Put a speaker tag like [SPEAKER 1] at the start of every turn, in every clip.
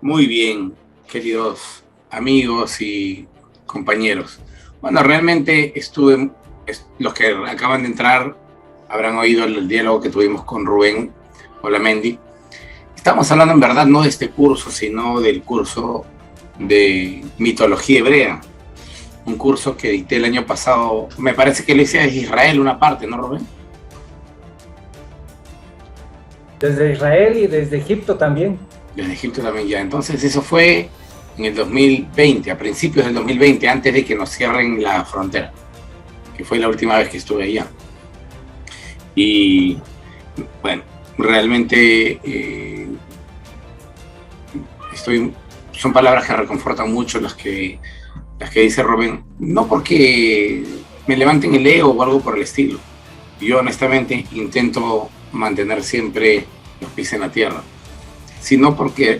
[SPEAKER 1] Muy bien, queridos amigos y compañeros. Bueno, realmente los que acaban de entrar habrán oído el diálogo que tuvimos con Rubén Olamendi. Estamos hablando en verdad no de este curso, sino del curso de mitología hebrea. Un curso que dicté el año pasado, me parece que lo hice desde Israel una parte, ¿no, Rubén?
[SPEAKER 2] Desde Israel y desde Egipto también.
[SPEAKER 1] Desde Egipto también ya. Entonces eso fue en el 2020, a principios del 2020, antes de que nos cierren la frontera, que fue la última vez que estuve allá. Y bueno, realmente son palabras que reconfortan mucho las que dice Rubén, no porque me levanten el ego o algo por el estilo. Yo honestamente intento mantener siempre los pies en la tierra, sino porque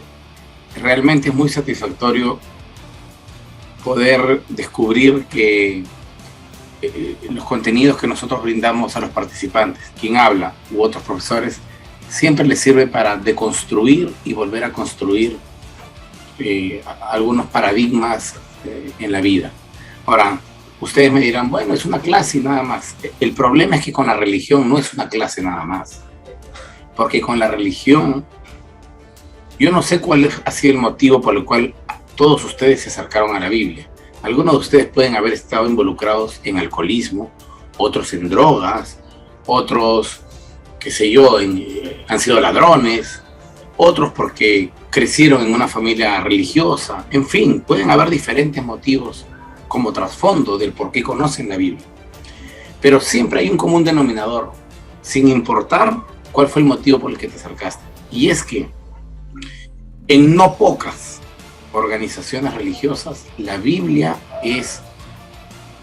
[SPEAKER 1] realmente es muy satisfactorio poder descubrir que los contenidos que nosotros brindamos a los participantes, quien habla u otros profesores, siempre les sirve para deconstruir y volver a construir algunos paradigmas en la vida. Ahora, ustedes me dirán, bueno, es una clase y nada más. El problema es que con la religión no es una clase nada más, porque con la religión, yo no sé cuál ha sido el motivo por el cual todos ustedes se acercaron a la Biblia. Algunos de ustedes pueden haber estado involucrados en alcoholismo, otros en drogas, otros, qué sé yo, han sido ladrones, otros porque crecieron en una familia religiosa. En fin, pueden haber diferentes motivos como trasfondo del por qué conocen la Biblia. Pero siempre hay un común denominador, sin importar cuál fue el motivo por el que te acercaste. Y es que en no pocas organizaciones religiosas, la Biblia es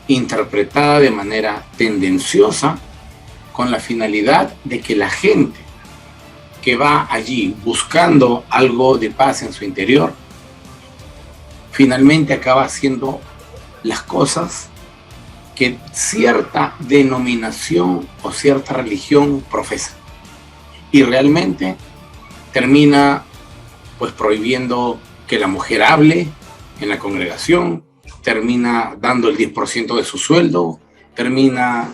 [SPEAKER 1] interpretada de manera tendenciosa con la finalidad de que la gente que va allí buscando algo de paz en su interior, finalmente acaba haciendo las cosas que cierta denominación o cierta religión profesa. Y realmente termina pues prohibiendo que la mujer hable en la congregación, termina dando el 10% de su sueldo, termina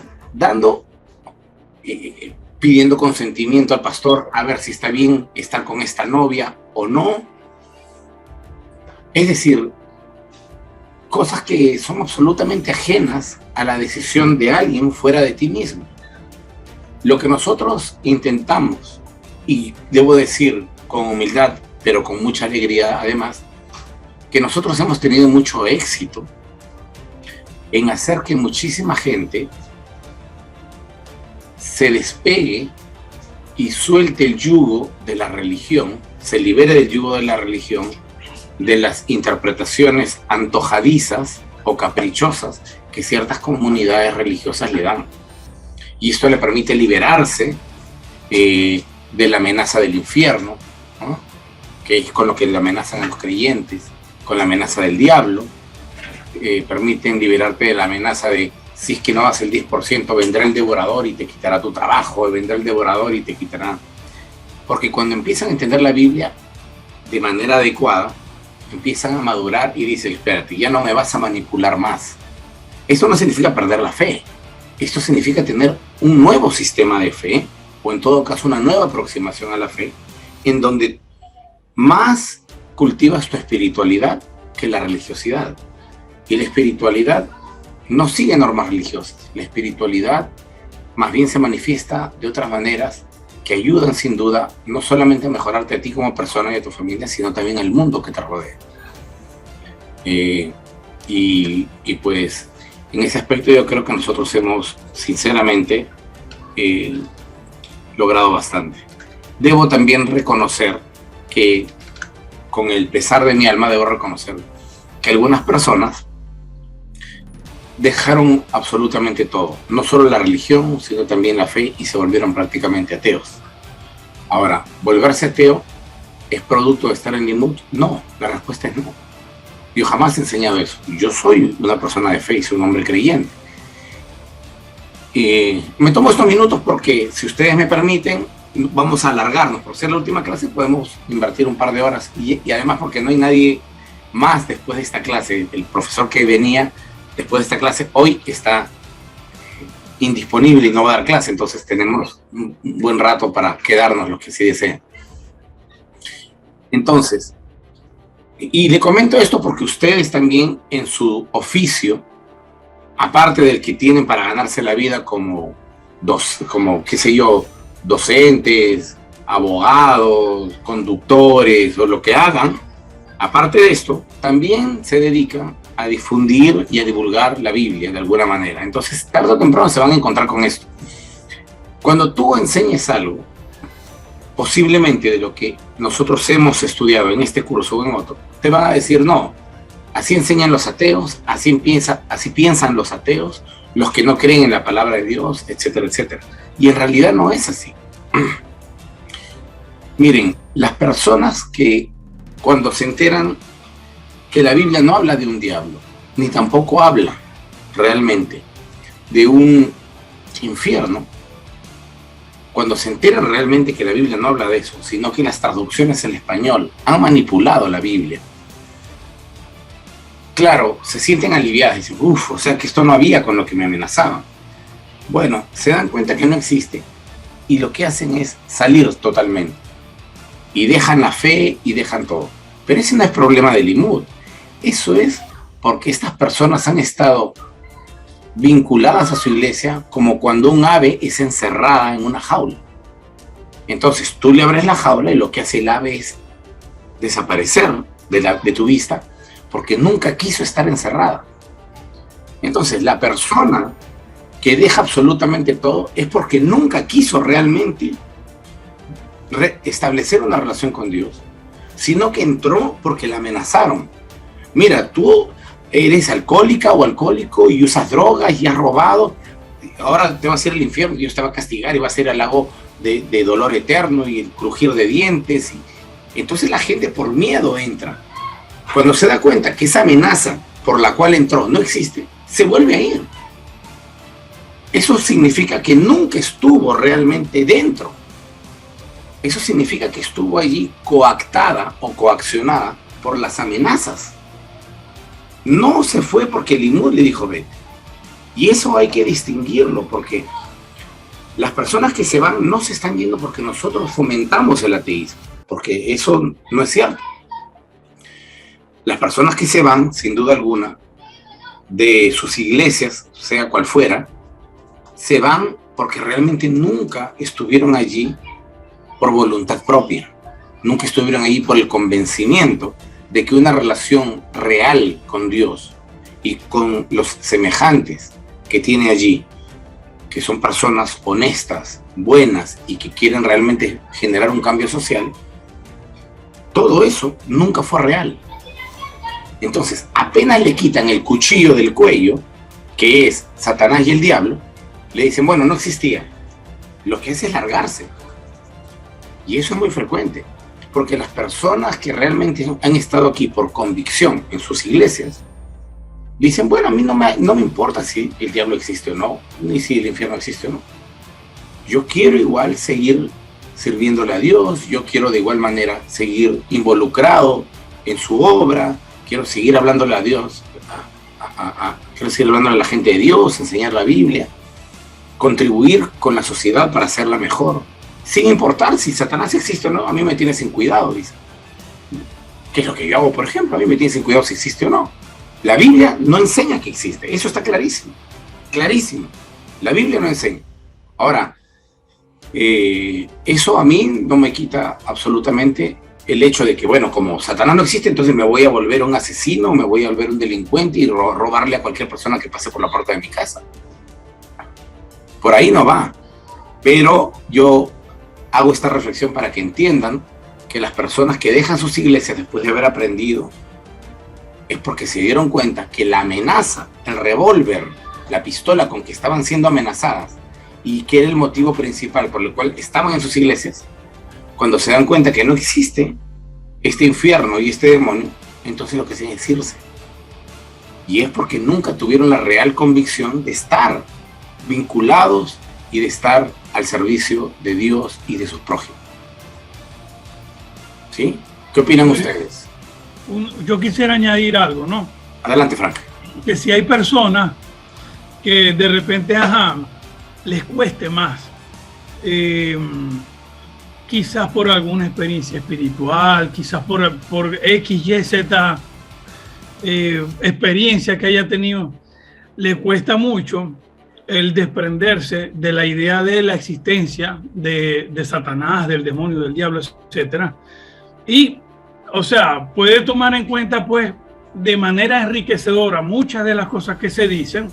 [SPEAKER 1] pidiendo consentimiento al pastor a ver si está bien estar con esta novia o no. Es decir, cosas que son absolutamente ajenas a la decisión de alguien fuera de ti mismo. Lo que nosotros intentamos, y debo decir con humildad, pero con mucha alegría además, que nosotros hemos tenido mucho éxito en hacer que muchísima gente se despegue y suelte el yugo de la religión, se libere del yugo de la religión, de las interpretaciones antojadizas o caprichosas que ciertas comunidades religiosas le dan. Y esto le permite liberarse de la amenaza del infierno, ¿no? Que es con lo que le amenazan a los creyentes, con la amenaza del diablo. Permiten liberarte de la amenaza de si es que no das el 10%, vendrá el devorador y te quitará tu trabajo, vendrá el devorador y te quitará. Porque cuando empiezan a entender la Biblia de manera adecuada, empiezan a madurar y dicen, espérate, ya no me vas a manipular más. Esto no significa perder la fe. Esto significa tener un nuevo sistema de fe, o en todo caso una nueva aproximación a la fe, en donde más cultivas tu espiritualidad que la religiosidad. Y la espiritualidad no sigue normas religiosas. La espiritualidad más bien se manifiesta de otras maneras que ayudan sin duda no solamente a mejorarte a ti como persona y a tu familia, sino también al mundo que te rodea. Y pues en ese aspecto yo creo que nosotros hemos sinceramente logrado bastante. Debo también reconocer que con el pesar de mi alma debo reconocer que algunas personas dejaron absolutamente todo, no solo la religión, sino también la fe, y se volvieron prácticamente ateos. Ahora, ¿volverse ateo es producto de estar en Limut? No, la respuesta es no. Yo jamás he enseñado eso. Yo soy una persona de fe y soy un hombre creyente. Me tomo estos minutos porque, si ustedes me permiten, vamos a alargarnos. Por ser la última clase podemos invertir un par de horas y además porque no hay nadie más después de esta clase. El profesor que venía después de esta clase hoy está indisponible y no va a dar clase, entonces tenemos un buen rato para quedarnos los que sí desean. Entonces, y le comento esto porque ustedes también en su oficio, aparte del que tienen para ganarse la vida como qué sé yo, docentes, abogados, conductores o lo que hagan, aparte de esto, también se dedican a difundir y a divulgar la Biblia de alguna manera. Entonces, tarde o temprano se van a encontrar con esto. Cuando tú enseñes algo, posiblemente de lo que nosotros hemos estudiado en este curso o en otro, te van a decir, no, así enseñan los ateos, así piensan los ateos, los que no creen en la palabra de Dios, etcétera, etcétera. Y en realidad no es así. Miren, las personas que cuando se enteran que la Biblia no habla de un diablo, ni tampoco habla realmente de un infierno, cuando se enteran realmente que la Biblia no habla de eso, sino que las traducciones en español han manipulado la Biblia, claro, se sienten aliviadas, dicen, o sea que esto no había con lo que me amenazaban. Bueno, se dan cuenta que no existe y lo que hacen es salir totalmente y dejan la fe y dejan todo. Pero ese no es problema del limud, eso es porque estas personas han estado vinculadas a su iglesia como cuando un ave es encerrada en una jaula. Entonces tú le abres la jaula y lo que hace el ave es desaparecer de tu vista porque nunca quiso estar encerrada. Entonces la persona que deja absolutamente todo es porque nunca quiso realmente establecer una relación con Dios, sino que entró porque la amenazaron. Mira, tú eres alcohólica o alcohólico y usas drogas y has robado, ahora te vas a ir al infierno, Dios te va a castigar y va a ser al lago de dolor eterno y el crujir de dientes. Y entonces la gente por miedo entra. Cuando se da cuenta que esa amenaza por la cual entró no existe, se vuelve a ir. Eso significa que nunca estuvo realmente dentro. Eso significa que estuvo allí coactada o coaccionada por las amenazas. No se fue porque el limud le dijo vete. Y eso hay que distinguirlo porque las personas que se van no se están yendo porque nosotros fomentamos el ateísmo, porque eso no es cierto. Las personas que se van, sin duda alguna, de sus iglesias, sea cual fuera, se van porque realmente nunca estuvieron allí por voluntad propia. Nunca estuvieron allí por el convencimiento de que una relación real con Dios y con los semejantes que tiene allí, que son personas honestas, buenas y que quieren realmente generar un cambio social, todo eso nunca fue real. Entonces, apenas le quitan el cuchillo del cuello, que es Satanás y el diablo, le dicen, bueno, no existía. Lo que hace es largarse. Y eso es muy frecuente, porque las personas que realmente han estado aquí por convicción en sus iglesias, dicen, bueno, a mí no me importa si el diablo existe o no, ni si el infierno existe o no. Yo quiero igual seguir sirviéndole a Dios, yo quiero de igual manera seguir involucrado en su obra, quiero seguir hablándole a Dios, quiero seguir hablándole a la gente de Dios, enseñar la Biblia, contribuir con la sociedad para hacerla mejor, sin importar si Satanás existe o no. A mí me tiene sin cuidado, dice. ¿Qué es lo que yo hago, por ejemplo? A mí me tiene sin cuidado si existe o no. La Biblia no enseña que existe, eso está clarísimo, clarísimo. La Biblia no enseña. Ahora, eso a mí no me quita absolutamente el hecho de que, bueno, como Satanás no existe, entonces me voy a volver un asesino, me voy a volver un delincuente y robarle a cualquier persona que pase por la puerta de mi casa. Por ahí no va. Pero yo hago esta reflexión para que entiendan que las personas que dejan sus iglesias después de haber aprendido es porque se dieron cuenta que la amenaza, el revólver, la pistola con que estaban siendo amenazadas y que era el motivo principal por el cual estaban en sus iglesias, cuando se dan cuenta que no existe este infierno y este demonio, entonces lo que hacen es irse. Y es porque nunca tuvieron la real convicción de estar vinculados y de estar al servicio de Dios y de sus prójimos. ¿Sí? ¿Qué opinan ustedes?
[SPEAKER 3] Yo quisiera añadir algo, ¿no?
[SPEAKER 1] Adelante, Frank.
[SPEAKER 3] Que si hay personas que de repente, les cueste más, quizás por alguna experiencia espiritual, quizás por X, Y, Z experiencia que haya tenido, le cuesta mucho el desprenderse de la idea de la existencia de Satanás, del demonio, del diablo, etcétera. Y, o sea, puede tomar en cuenta, pues, de manera enriquecedora muchas de las cosas que se dicen,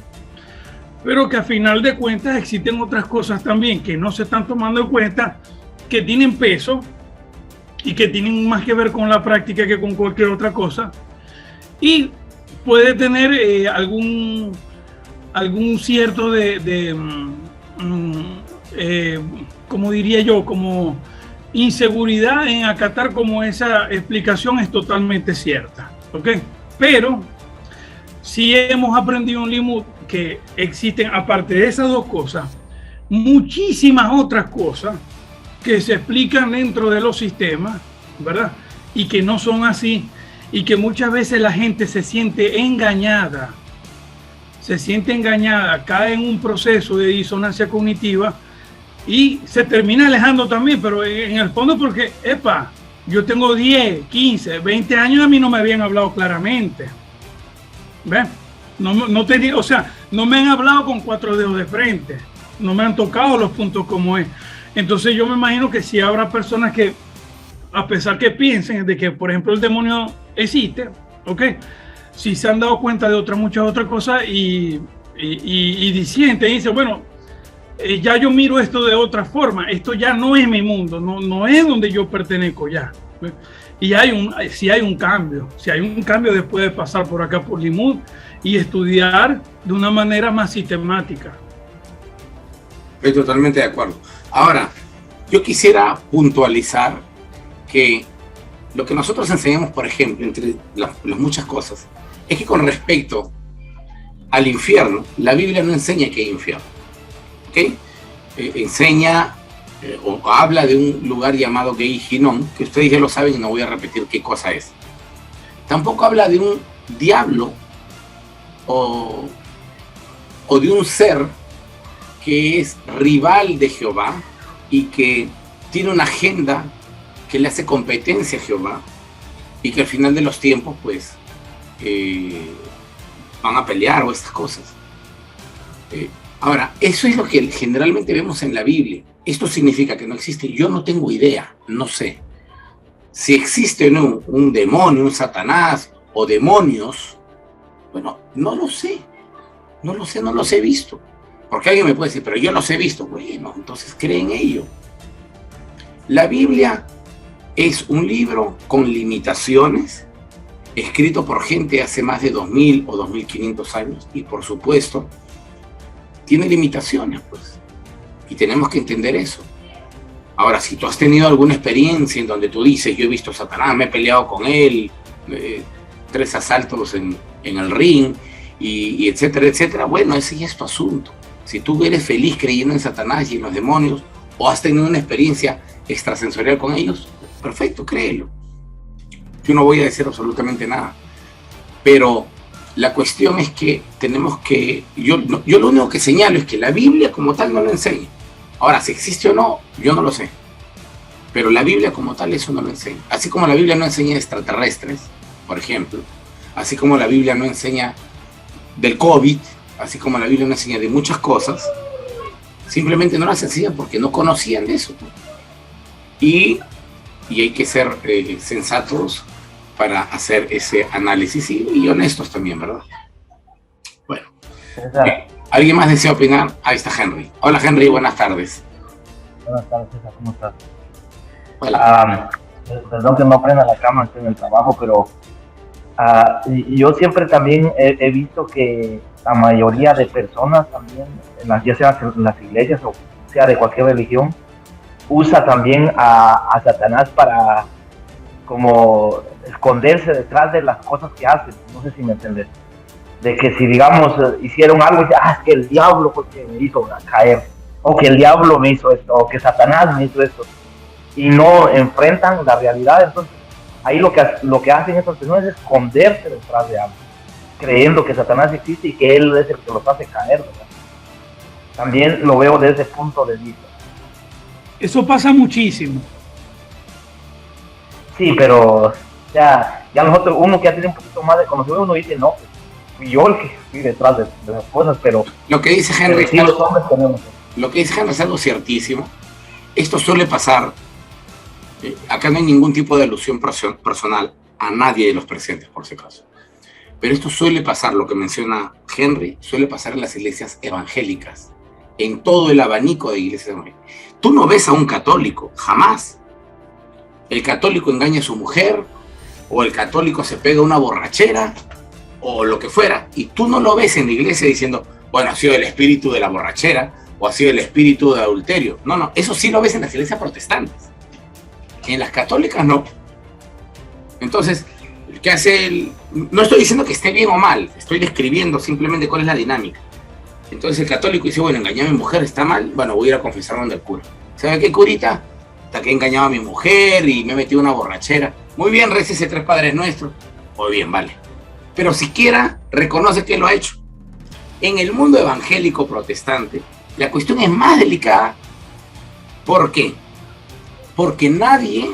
[SPEAKER 3] pero que a final de cuentas existen otras cosas también que no se están tomando en cuenta, que tienen peso y que tienen más que ver con la práctica que con cualquier otra cosa, y puede tener algún cierto como diría yo, como inseguridad en acatar como esa explicación es totalmente cierta, ¿ok? Pero sí hemos aprendido en Limud que existen, aparte de esas dos cosas, muchísimas otras cosas que se explican dentro de los sistemas, ¿verdad? Y que no son así, y que muchas veces la gente se siente engañada, cae en un proceso de disonancia cognitiva y se termina alejando también, pero en el fondo porque, yo tengo 10, 15, 20 años, a mí no me habían hablado claramente. ¿Ven? No tenía, o sea, no me han hablado con 4 dedos de frente, no me han tocado los puntos como es. Entonces yo me imagino que sí habrá personas que, a pesar que piensen de que, por ejemplo, el demonio existe, ¿ok? Sí se han dado cuenta de muchas otras cosas y disienten y dicen, bueno, ya yo miro esto de otra forma, esto ya no es mi mundo, no es donde yo pertenezco ya. Y si hay un cambio después de pasar por acá por Limud y estudiar de una manera más sistemática.
[SPEAKER 1] Estoy totalmente de acuerdo. Ahora, yo quisiera puntualizar que lo que nosotros enseñamos, por ejemplo, entre las muchas cosas, es que con respecto al infierno, la Biblia no enseña que hay infierno. ¿Okay? Enseña o habla de un lugar llamado Gehinnom, que ustedes ya lo saben y no voy a repetir qué cosa es. Tampoco habla de un diablo o de un ser que es rival de Jehová y que tiene una agenda que le hace competencia a Jehová y que al final de los tiempos pues van a pelear o estas cosas. Ahora, eso es lo que generalmente vemos en la Biblia. ¿Esto significa que no existe? Yo no tengo idea, no sé. Si existe o no un demonio, un Satanás o demonios, bueno, no lo sé. No los he visto. Porque alguien me puede decir, pero yo los he visto. Bueno, entonces cree en ello. La Biblia es un libro con limitaciones, escrito por gente hace más de 2000 o 2500 años, y por supuesto, tiene limitaciones, pues. Y tenemos que entender eso. Ahora, si tú has tenido alguna experiencia en donde tú dices, yo he visto a Satanás, me he peleado con él, 3 asaltos en el ring, y etcétera, etcétera, bueno, ese ya es tu asunto. Si tú eres feliz creyendo en Satanás y en los demonios, o has tenido una experiencia extrasensorial con ellos, perfecto, créelo. Yo no voy a decir absolutamente nada. Pero la cuestión es que tenemos que... Yo lo único que señalo es que la Biblia como tal no lo enseña. Ahora, si existe o no, yo no lo sé. Pero la Biblia como tal eso no lo enseña. Así como la Biblia no enseña extraterrestres, por ejemplo. Así como la Biblia no enseña del COVID. Así como la Biblia no enseña de muchas cosas. Simplemente no las enseñan porque no conocían de eso. Y hay que ser sensatos para hacer ese análisis y honestos también, ¿verdad? Bueno, ¿alguien más desea opinar? Ahí está Henry. Hola Henry, buenas tardes.
[SPEAKER 4] Buenas tardes, César, ¿cómo estás?
[SPEAKER 1] Hola.
[SPEAKER 4] Perdón que no prenda la cámara, estoy en el trabajo, pero yo siempre también he visto que la mayoría de personas también, ya sea en las iglesias o sea de cualquier religión, usa también a Satanás para como esconderse detrás de las cosas que hacen. No sé si me entiendes. De que si, digamos, hicieron algo, es que el diablo fue quien me hizo caer. o que el diablo me hizo esto, o que Satanás me hizo esto, y no enfrentan la realidad. Entonces ahí lo que hacen estas personas es esconderse detrás de algo, creyendo que Satanás existe y que él es el que los hace caer, ¿verdad? También lo veo desde ese punto de vista.
[SPEAKER 3] Eso pasa muchísimo.
[SPEAKER 4] Sí, pero ya nosotros, uno que ya tiene un poquito más de conocimiento, uno dice, no, fui yo el que estoy detrás de las cosas, pero
[SPEAKER 1] lo que dice Henry,
[SPEAKER 4] sí, los hombres tenemos.
[SPEAKER 1] Lo que dice Henry es algo ciertísimo. Esto suele pasar. Acá no hay ningún tipo de alusión personal a nadie de los presentes, por si acaso. Pero esto suele pasar, lo que menciona Henry, suele pasar en las iglesias evangélicas, en todo el abanico de iglesias evangélicas. Tú no ves a un católico, jamás. El católico engaña a su mujer, o el católico se pega una borrachera, o lo que fuera, y tú no lo ves en la iglesia diciendo, bueno, ha sido el espíritu de la borrachera, o ha sido el espíritu de adulterio. No, eso sí lo ves en las iglesias protestantes. En las católicas no. Entonces, ¿qué hace no estoy diciendo que esté bien o mal, estoy describiendo simplemente cuál es la dinámica. Entonces el católico dice, bueno, engañé a mi mujer, está mal, bueno, voy a ir a confesarme donde el cura. ¿Sabe qué, curita? Hasta que he engañado a mi mujer y me he metido una borrachera. Muy bien, récese 3 Padres Nuestros. Muy bien, vale. Pero siquiera reconoce que lo ha hecho. En el mundo evangélico protestante, la cuestión es más delicada. ¿Por qué? Porque nadie,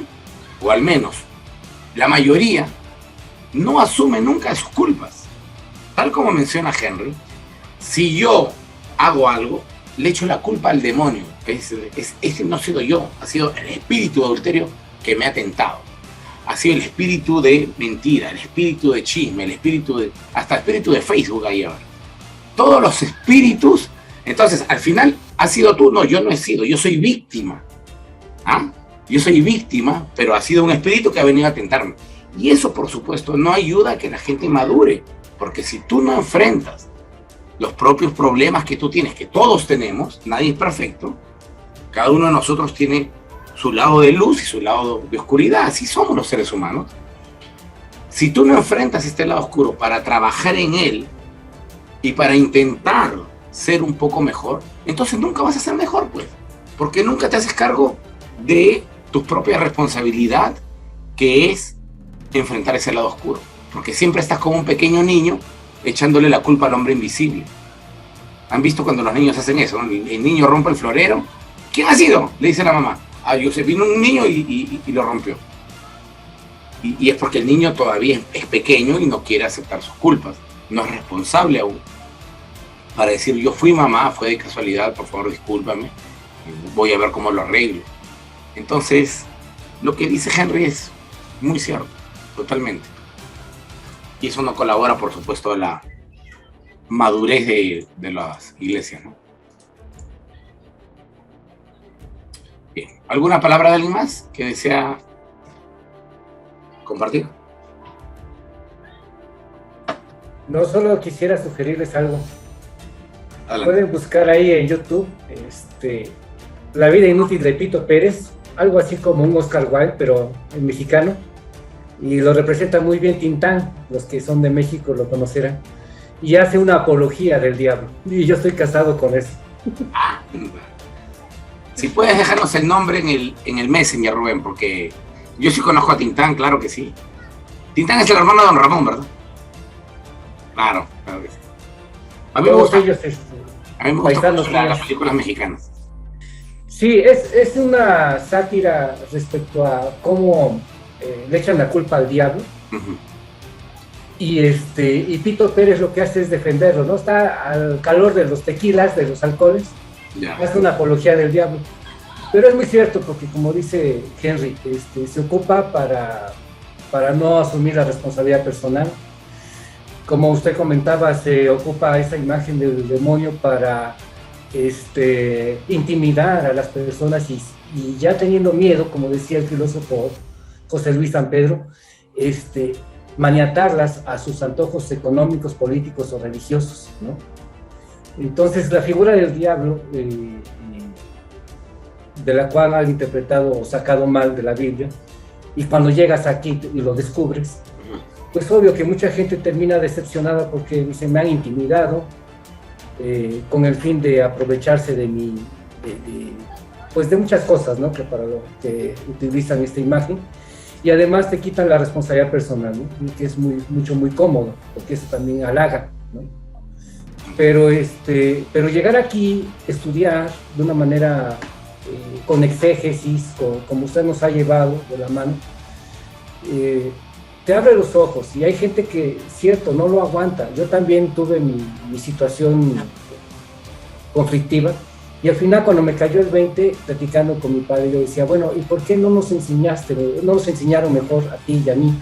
[SPEAKER 1] o al menos la mayoría, no asume nunca sus culpas. Tal como menciona Henry, si yo hago algo, le echo la culpa al demonio. Ese no ha sido yo, ha sido el espíritu de adulterio que me ha tentado. Ha sido el espíritu de mentira, el espíritu de chisme, hasta el espíritu de Facebook ahí ahora. Todos los espíritus. Entonces, al final, ¿has sido tú? No, yo no he sido, yo soy víctima. ¿Ah? Yo soy víctima, pero ha sido un espíritu que ha venido a tentarme. Y eso, por supuesto, no ayuda a que la gente madure, porque si tú no enfrentas los propios problemas que tú tienes, que todos tenemos, nadie es perfecto, cada uno de nosotros tiene su lado de luz y su lado de oscuridad, así somos los seres humanos. Si tú no enfrentas este lado oscuro para trabajar en él y para intentar ser un poco mejor, entonces nunca vas a ser mejor, pues, porque nunca te haces cargo de tu propia responsabilidad, que es enfrentar ese lado oscuro, porque siempre estás como un pequeño niño echándole la culpa al hombre invisible. ¿Han visto cuando los niños hacen eso? El niño rompe el florero. ¿Quién ha sido? Le dice la mamá. Ah, vino un niño y lo rompió. Y es porque el niño todavía es pequeño y no quiere aceptar sus culpas. No es responsable aún. Para decir, yo fui mamá, fue de casualidad, por favor discúlpame, voy a ver cómo lo arreglo. Entonces, lo que dice Henry es muy cierto, totalmente. Y eso no colabora, por supuesto, a la madurez de las iglesias, ¿no? Bien. ¿Alguna palabra de alguien más que desea compartir?
[SPEAKER 2] No, solo quisiera sugerirles algo.
[SPEAKER 1] Adelante.
[SPEAKER 2] Pueden buscar ahí en YouTube La vida inútil de Pito Pérez, algo así como un Oscar Wilde, pero en mexicano. Y lo representa muy bien Tintán, los que son de México lo conocerán. Y hace una apología del diablo. Y yo estoy casado con eso.
[SPEAKER 1] Si puedes dejarnos el nombre en el Messenger, Rubén, porque yo sí conozco a Tintán, claro que sí. Tintán es el hermano de Don Ramón, ¿verdad? Claro que sí. A mí me gusta mucho las películas mexicanas.
[SPEAKER 2] Sí, es una sátira respecto a cómo le echan la culpa al diablo.
[SPEAKER 1] Uh-huh.
[SPEAKER 2] Y Pito Pérez lo que hace es defenderlo, ¿no? Está al calor de los tequilas, de los alcoholes, hace una apología del diablo. Pero es muy cierto, porque como dice Henry, se ocupa para no asumir la responsabilidad personal. Como usted comentaba, se ocupa esa imagen del demonio para intimidar a las personas y ya teniendo miedo, como decía el filósofo José Luis San Pedro, maniatarlas a sus antojos económicos, políticos o religiosos, ¿no? Entonces la figura del diablo, de la cual han interpretado o sacado mal de la Biblia, y cuando llegas aquí y lo descubres, pues obvio que mucha gente termina decepcionada porque dice, me han intimidado con el fin de aprovecharse de mi pues de muchas cosas, ¿no? Que para lo que utilizan esta imagen. Y además te quitan la responsabilidad personal, ¿no? Que es muy cómodo, porque eso también halaga, ¿no? Pero llegar aquí, estudiar de una manera con exégesis, como usted nos ha llevado de la mano, te abre los ojos. Y hay gente que, cierto, no lo aguanta. Yo también tuve mi situación conflictiva, y al final, cuando me cayó el 20, platicando con mi padre, yo decía, bueno, ¿y por qué no nos enseñaron mejor a ti y a mí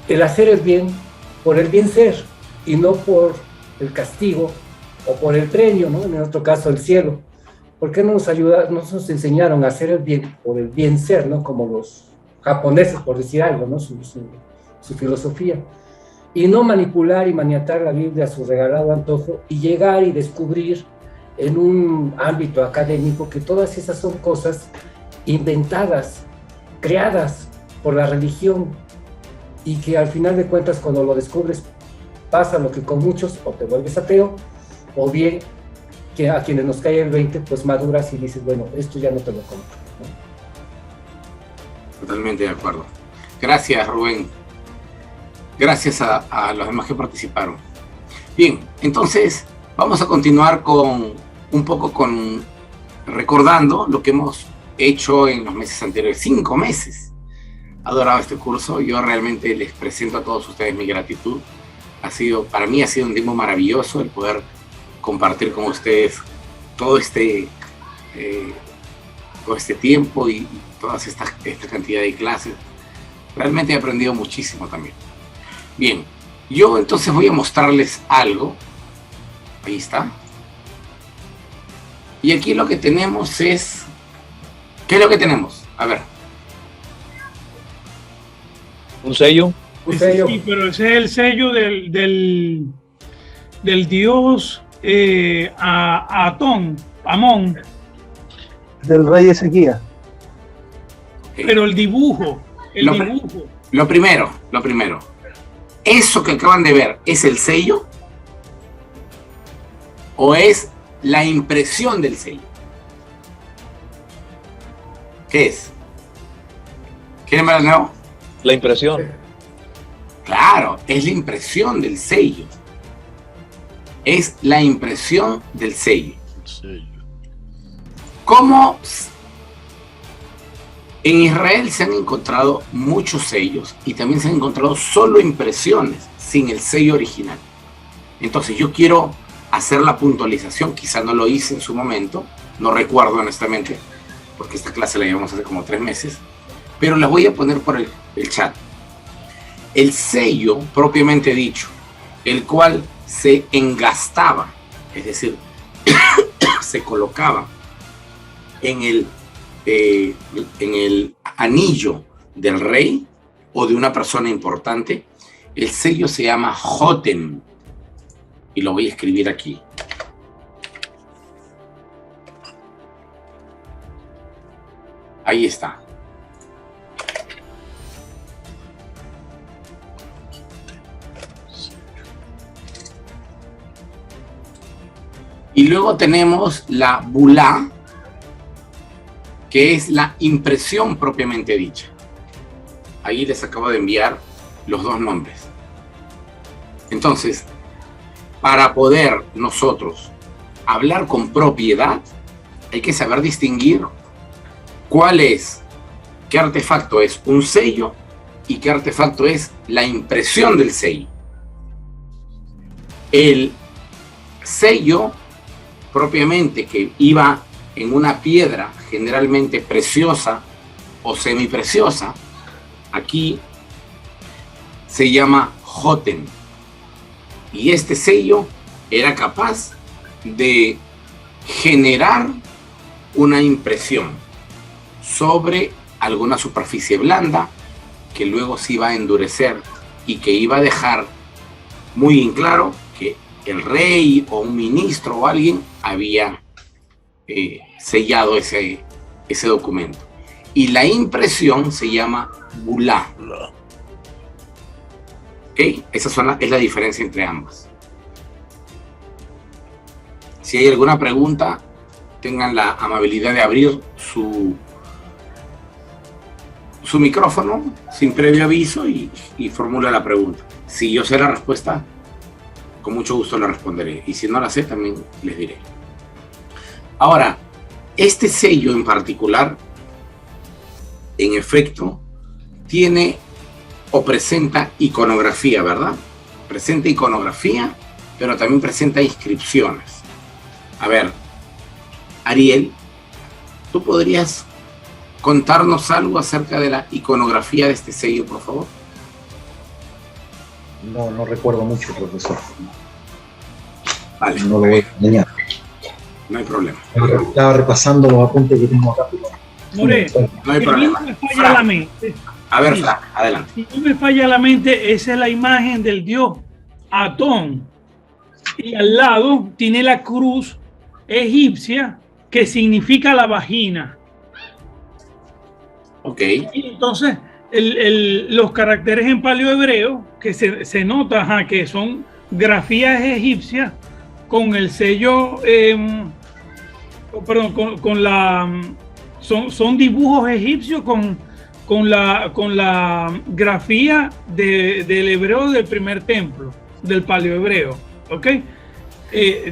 [SPEAKER 2] el hacer el bien por el bien ser, y no por el castigo o por el premio, ¿no? En otro caso, el cielo? ¿Por qué no nos enseñaron a hacer el bien por el bien ser, ¿no? Como los japoneses, por decir algo, ¿no? Su filosofía. Y no manipular y maniatar la Biblia a su regalado antojo, y llegar y descubrir en un ámbito académico que todas esas son cosas inventadas, creadas por la religión, y que al final de cuentas, cuando lo descubres, pasa lo que con muchos: o te vuelves ateo, o bien que a quienes nos cae el 20, pues maduras y dices, bueno, esto ya no te lo compro, ¿no?
[SPEAKER 1] Totalmente de acuerdo. Gracias, Rubén. Gracias a los demás que participaron. Bien, entonces vamos a continuar recordando lo que hemos hecho en los meses anteriores. 5 meses. Adorado este curso. Yo realmente les presento a todos ustedes mi gratitud. Para mí ha sido un tiempo maravilloso el poder compartir con ustedes todo este tiempo y toda esta cantidad de clases. Realmente he aprendido muchísimo también. Bien, yo entonces voy a mostrarles algo. Ahí está. Y aquí lo que tenemos es... ¿Qué es lo que tenemos? A ver.
[SPEAKER 5] ¿Un sello?
[SPEAKER 2] Un sello.
[SPEAKER 3] Sí, pero ese es el sello del dios Amón.
[SPEAKER 6] Del rey Ezequiel.
[SPEAKER 3] Pero el dibujo.
[SPEAKER 1] Lo primero. ¿Eso que acaban de ver es el sello? ¿O es la impresión del sello? ¿Qué es? ¿Quieren ver de nuevo?
[SPEAKER 5] La impresión.
[SPEAKER 1] Claro, es la impresión del sello. Es la impresión del sello. ¿Cómo? En Israel se han encontrado muchos sellos y también se han encontrado solo impresiones sin el sello original. Entonces yo quiero hacer la puntualización, quizá no lo hice en su momento, no recuerdo honestamente, porque esta clase la llevamos hace como 3 meses, pero la voy a poner por el chat. El sello propiamente dicho, el cual se engastaba, es decir, se colocaba en el anillo del rey o de una persona importante, el sello se llama Jotem, y lo voy a escribir aquí. Ahí está. Y luego tenemos la bulá, que es la impresión propiamente dicha. Ahí les acabo de enviar los 2 nombres. Entonces, para poder nosotros hablar con propiedad, hay que saber distinguir qué artefacto es un sello y qué artefacto es la impresión del sello. El sello propiamente, que iba en una piedra generalmente preciosa o semipreciosa, aquí se llama Jotem. Y este sello era capaz de generar una impresión sobre alguna superficie blanda que luego se iba a endurecer y que iba a dejar muy en claro que el rey o un ministro o alguien había sellado ese documento. Y la impresión se llama bulá. ¿Okay? Esa es la diferencia entre ambas. Si hay alguna pregunta, tengan la amabilidad de abrir su micrófono sin previo aviso y formula la pregunta. Si yo sé la respuesta, con mucho gusto la responderé. Y si no la sé, también les diré. Ahora, este sello en particular, en efecto, tiene o presenta iconografía, ¿verdad? Presenta iconografía, pero también presenta inscripciones. A ver, Ariel, ¿tú podrías contarnos algo acerca de la iconografía de este sello, por favor?
[SPEAKER 7] No recuerdo mucho, profesor.
[SPEAKER 1] Vale.
[SPEAKER 7] No lo voy a enseñar.
[SPEAKER 1] No hay problema.
[SPEAKER 7] Estaba repasando los apuntes que tengo acá.
[SPEAKER 3] More,
[SPEAKER 1] No hay problema.
[SPEAKER 3] me falla la mente.
[SPEAKER 1] A ver,
[SPEAKER 3] Sí.
[SPEAKER 1] Frank, adelante.
[SPEAKER 3] Si no me falla la mente, esa es la imagen del dios Atón. Y al lado tiene la cruz egipcia que significa la vagina.
[SPEAKER 1] Ok.
[SPEAKER 3] Y entonces, los caracteres en paleohebreo, que se nota que son grafías egipcias con el sello, perdón, con la... Son dibujos egipcios con la grafía del hebreo del primer templo, del paleohebreo. ¿Ok?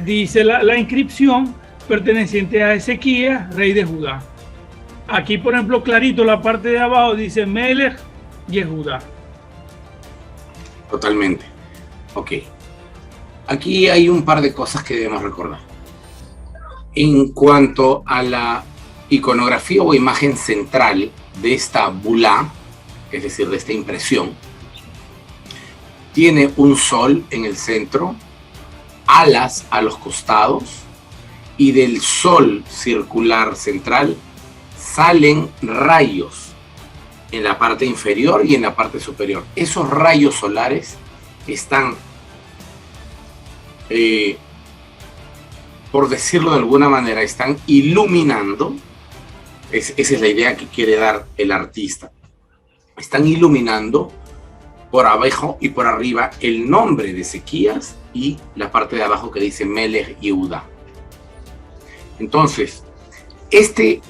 [SPEAKER 3] Dice la inscripción perteneciente a Ezequías, rey de Judá. Aquí, por ejemplo, clarito, la parte de abajo dice Melech Yehudá.
[SPEAKER 1] Totalmente. Ok. Aquí hay un par de cosas que debemos recordar. En cuanto a la iconografía o imagen central de esta bulá, es decir, de esta impresión, tiene un sol en el centro, alas a los costados, y del sol circular central salen rayos en la parte inferior y en la parte superior. Esos rayos solares están, por decirlo de alguna manera, están iluminando. Esa es la idea que quiere dar el artista. Están iluminando por abajo y por arriba el nombre de Ezequías y la parte de abajo que dice Melech Yehudá. Entonces, este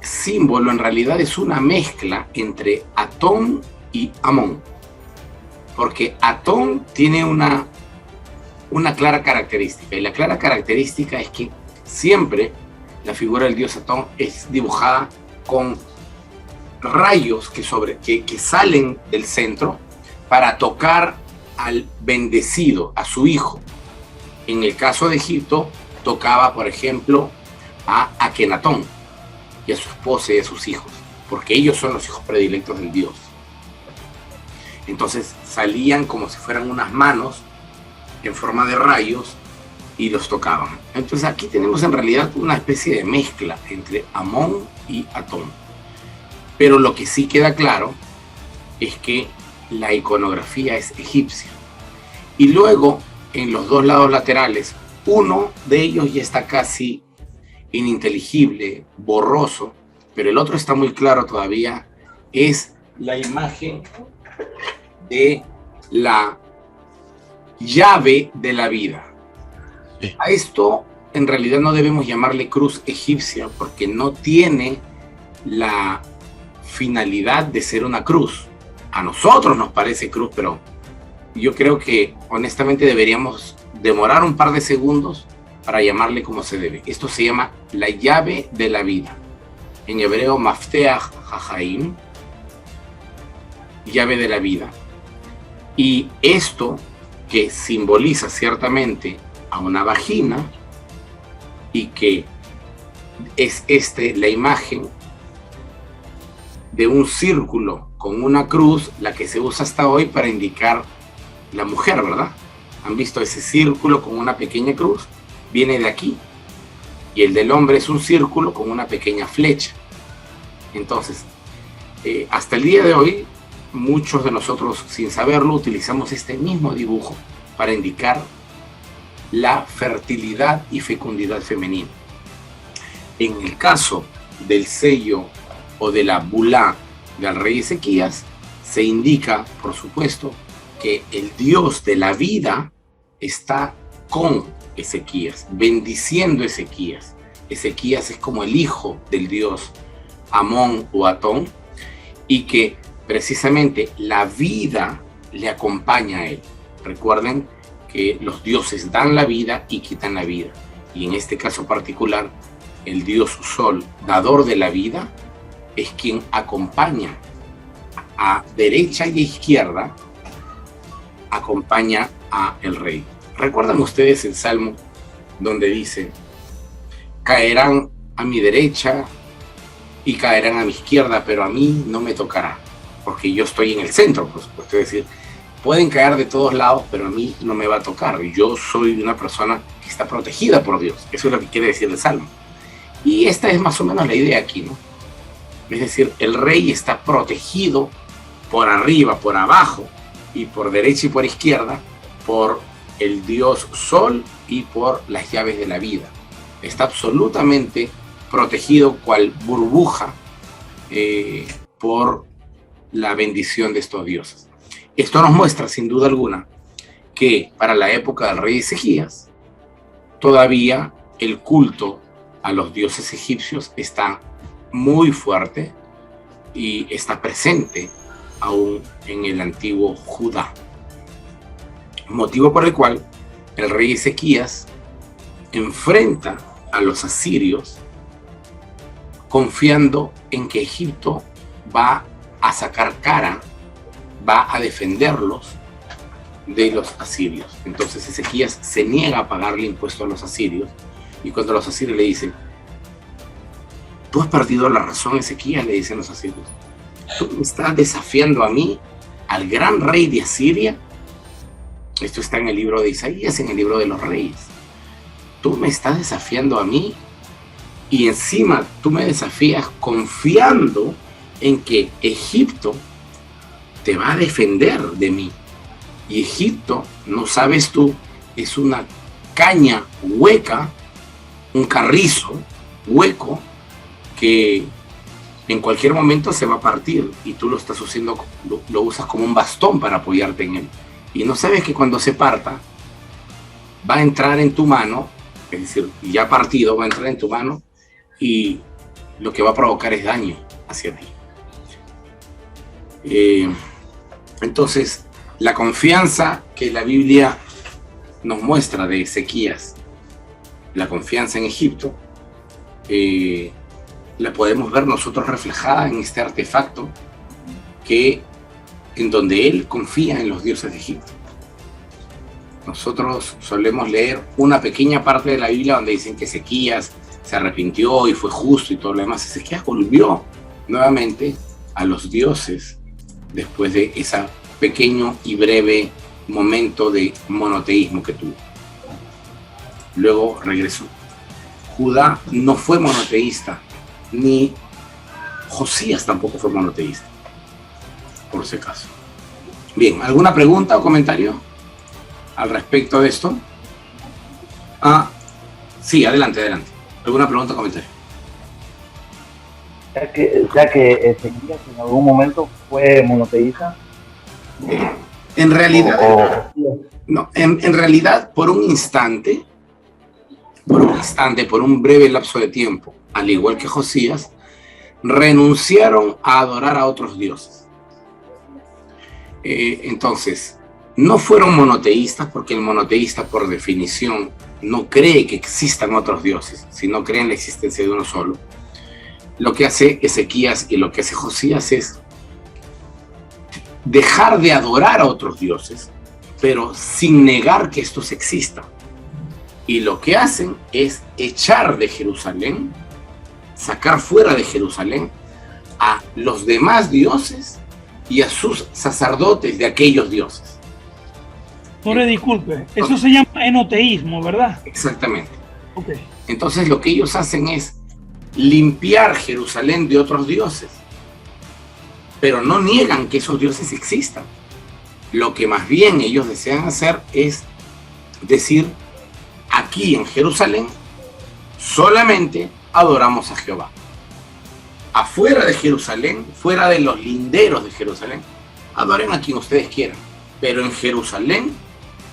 [SPEAKER 1] símbolo en realidad es una mezcla entre Atón y Amón, porque Atón tiene una clara característica, y la clara característica es que siempre la figura del dios Atón es dibujada con rayos que salen del centro para tocar al bendecido, a su hijo. En el caso de Egipto, tocaba, por ejemplo, a Akenatón y a su esposa y a sus hijos, porque ellos son los hijos predilectos del dios. Entonces salían como si fueran unas manos en forma de rayos y los tocaban. Entonces aquí tenemos en realidad una especie de mezcla entre Amón y Atón. Pero lo que sí queda claro es que la iconografía es egipcia. Y luego, en los dos lados laterales, uno de ellos ya está casi ininteligible, borroso, pero el otro está muy claro todavía, es la imagen de la llave de la vida. Sí. A esto en realidad no debemos llamarle cruz egipcia porque no tiene la finalidad de ser una cruz. A nosotros nos parece cruz, pero yo creo que honestamente deberíamos demorar un par de segundos para llamarle como se debe. Esto se llama la llave de la vida. En hebreo, Mafteach HaChaim, llave de la vida. Y esto que simboliza ciertamente a una vagina y que es la imagen de un círculo con una cruz, la que se usa hasta hoy para indicar la mujer, ¿verdad? ¿Han visto ese círculo con una pequeña cruz? Viene de aquí. Y el del hombre es un círculo con una pequeña flecha. Entonces, hasta el día de hoy, muchos de nosotros, sin saberlo, utilizamos este mismo dibujo para indicar la fertilidad y fecundidad femenina. En el caso del sello o de la bulá del rey Ezequías, se indica, por supuesto, que el Dios de la vida está con Ezequías, bendiciendo a Ezequías. Ezequías es como el hijo del dios Amón o Atón, y que precisamente la vida le acompaña a él. Recuerden que los dioses dan la vida y quitan la vida, y en este caso particular, el dios Sol, dador de la vida, es quien acompaña a derecha y izquierda, acompaña a el rey. ¿Recuerdan ustedes el Salmo donde dice: caerán a mi derecha y caerán a mi izquierda, pero a mí no me tocará, porque yo estoy en el centro, por supuesto? Es decir, pueden caer de todos lados, pero a mí no me va a tocar. Yo soy una persona que está protegida por Dios. Eso es lo que quiere decir el Salmo. Y esta es más o menos la idea aquí, ¿no? Es decir, el rey está protegido por arriba, por abajo, y por derecha y por izquierda, por el dios Sol y por las llaves de la vida. Está absolutamente protegido cual burbuja por la bendición de estos dioses. Esto nos muestra sin duda alguna que para la época del rey Ezequías todavía el culto a los dioses egipcios está muy fuerte y está presente aún en el antiguo Judá. Motivo por el cual el rey Ezequías enfrenta a los asirios confiando en que Egipto va a sacar cara, va a defenderlos de los asirios. Entonces Ezequías se niega a pagarle impuesto a los asirios, y cuando los asirios le dicen: tú has perdido la razón, Ezequías, le dicen los asirios, tú me estás desafiando a mí, al gran rey de Asiria. Esto está en el libro de Isaías, en el libro de los reyes. Tú me estás desafiando a mí, y encima tú me desafías confiando en que Egipto te va a defender de mí. Y Egipto, no sabes tú, es una caña hueca, un carrizo hueco que en cualquier momento se va a partir, y tú lo estás usando, lo usas como un bastón para apoyarte en él. Y no sabes que cuando se parta va a entrar en tu mano, es decir, ya partido, va a entrar en tu mano, y lo que va a provocar es daño hacia ti. Entonces, la confianza que la Biblia nos muestra de Ezequías, la confianza en Egipto, la podemos ver nosotros reflejada en este artefacto en donde él confía en los dioses de Egipto. Nosotros solemos leer una pequeña parte de la Biblia donde dicen que Ezequías se arrepintió y fue justo y todo lo demás. Ezequías volvió nuevamente a los dioses después de ese pequeño y breve momento de monoteísmo que tuvo. Luego regresó. Judá no fue monoteísta, ni Josías tampoco fue monoteísta, por si acaso. Bien, ¿alguna pregunta o comentario al respecto de esto? Sí, adelante. ¿Alguna pregunta o comentario?
[SPEAKER 4] Ya que Ezequías en algún momento fue monoteísta.
[SPEAKER 1] En realidad, no, en realidad, por un instante, por un breve lapso de tiempo, al igual que Josías, renunciaron a adorar a otros dioses. Entonces, no fueron monoteístas, porque el monoteísta, por definición, no cree que existan otros dioses, sino cree en la existencia de uno solo. Lo que hace Ezequías y lo que hace Josías es dejar de adorar a otros dioses, pero sin negar que estos existan. Y lo que hacen es echar de Jerusalén, sacar fuera de Jerusalén a los demás dioses y a sus sacerdotes de aquellos dioses.
[SPEAKER 3] Jorge, disculpe, eso se llama enoteísmo, ¿verdad?
[SPEAKER 1] Exactamente.
[SPEAKER 3] Okay.
[SPEAKER 1] Entonces lo que ellos hacen es limpiar Jerusalén de otros dioses, pero no niegan que esos dioses existan. Lo que más bien ellos desean hacer es decir: aquí en Jerusalén solamente adoramos a Jehová. Afuera de Jerusalén, fuera de los linderos de Jerusalén, adoren a quien ustedes quieran, pero en Jerusalén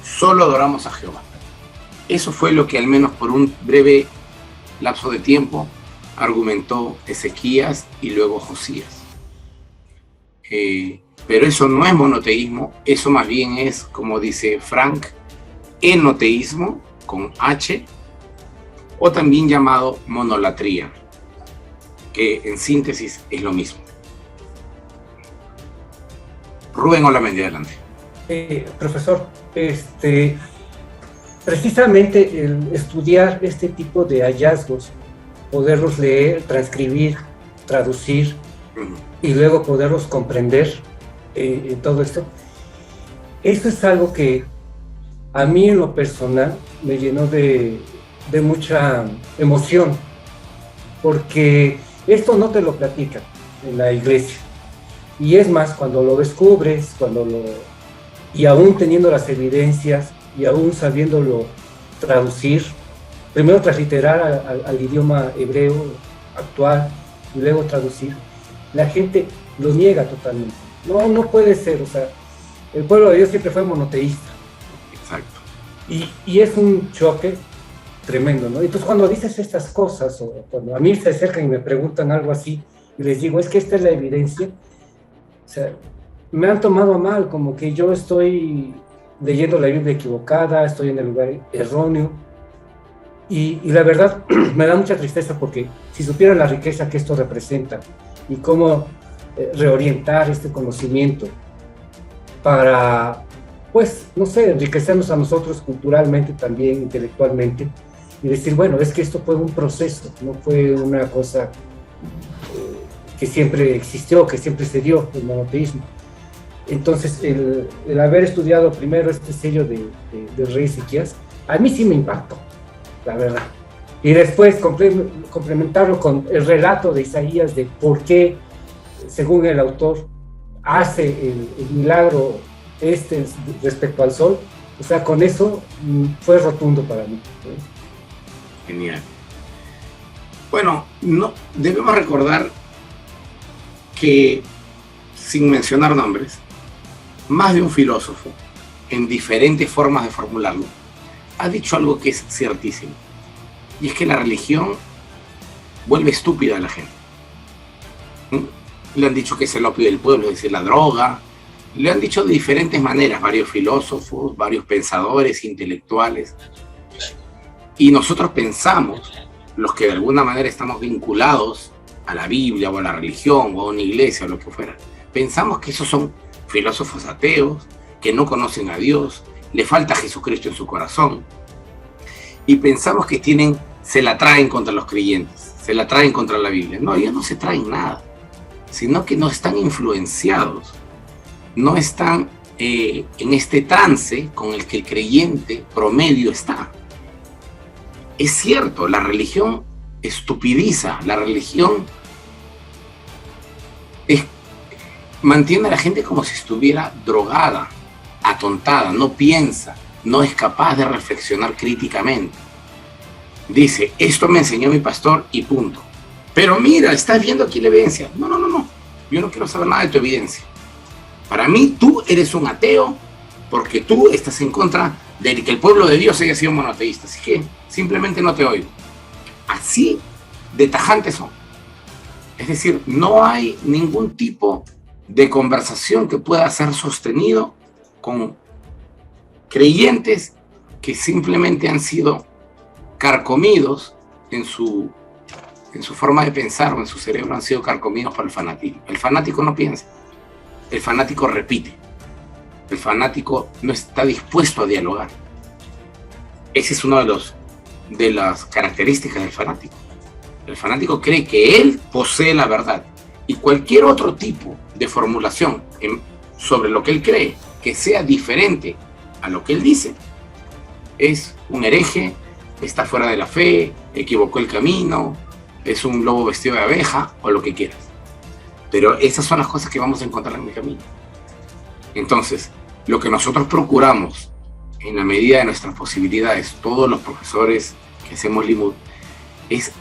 [SPEAKER 1] solo adoramos a Jehová. Eso fue lo que, al menos por un breve lapso de tiempo argumentó Ezequías y luego Josías. Pero eso no es monoteísmo, eso más bien es, como dice Frank, enoteísmo con H, o también llamado monolatría, que en síntesis es lo mismo. Rubén Olamendi, adelante.
[SPEAKER 2] Profesor, precisamente el estudiar este tipo de hallazgos, poderlos leer, transcribir, traducir y luego poderlos comprender en todo esto es algo que a mí en lo personal me llenó de mucha emoción, porque esto no te lo platican en la iglesia. Y es más, cuando lo descubres, y aún teniendo las evidencias, y aún sabiéndolo traducir, primero transliterar al idioma hebreo actual, y luego traducir, la gente lo niega totalmente. No puede ser, o sea, el pueblo de Dios siempre fue monoteísta.
[SPEAKER 1] Exacto.
[SPEAKER 2] Y es un choque tremendo, ¿no? Entonces cuando dices estas cosas, o cuando a mí se acercan y me preguntan algo así, y les digo, es que esta es la evidencia, o sea, me han tomado a mal, como que yo estoy leyendo la Biblia equivocada, estoy en el lugar erróneo, y la verdad me da mucha tristeza, porque si supieran la riqueza que esto representa, y cómo reorientar este conocimiento para, pues, no sé, enriquecernos a nosotros culturalmente, también intelectualmente, y decir, bueno, es que esto fue un proceso, no fue una cosa que siempre existió, que siempre se dio, el monoteísmo. Entonces, el haber estudiado primero este sello del rey Ezequías, a mí sí me impactó, la verdad. Y después complementarlo con el relato de Isaías de por qué, según el autor, hace el milagro respecto al sol. O sea, con eso fue rotundo para mí.
[SPEAKER 1] Genial. Bueno, no, debemos recordar que, sin mencionar nombres, más de un filósofo, en diferentes formas de formularlo, ha dicho algo que es ciertísimo. Y es que la religión vuelve estúpida a la gente. Le han dicho que es el opio del pueblo, es decir, la droga. Le han dicho de diferentes maneras varios filósofos, varios pensadores, intelectuales. Y nosotros pensamos, los que de alguna manera estamos vinculados a la Biblia o a la religión o a una iglesia o lo que fuera, pensamos que esos son filósofos ateos, que no conocen a Dios, le falta Jesucristo en su corazón. Y pensamos que se la traen contra los creyentes, se la traen contra la Biblia. No, ellos no se traen nada, sino que no están influenciados, no están en este trance con el que el creyente promedio está. Es cierto, la religión estupidiza, la religión mantiene a la gente como si estuviera drogada, atontada, no piensa, no es capaz de reflexionar críticamente. Dice, esto me enseñó mi pastor y punto. Pero mira, estás viendo aquí la evidencia. No. Yo no quiero saber nada de tu evidencia. Para mí, tú eres un ateo porque tú estás en contra de que el pueblo de Dios haya sido monoteísta. Así que simplemente no te oigo. Así de tajantes son. Es decir, no hay ningún tipo de conversación que pueda ser sostenido con creyentes que simplemente han sido carcomidos en su forma de pensar, o en su cerebro han sido carcomidos por el fanatismo. El fanático no piensa, el fanático repite, el fanático no está dispuesto a dialogar. Esa es una de las características del fanático. El fanático cree que él posee la verdad, y cualquier otro tipo de formulación sobre lo que él cree que sea diferente a lo que él dice es un hereje, está fuera de la fe, equivocó el camino, es un lobo vestido de abeja o lo que quieras. Pero esas son las cosas que vamos a encontrar en el camino. Entonces, lo que nosotros procuramos en la medida de nuestras posibilidades, todos los profesores que hacemos Limud, es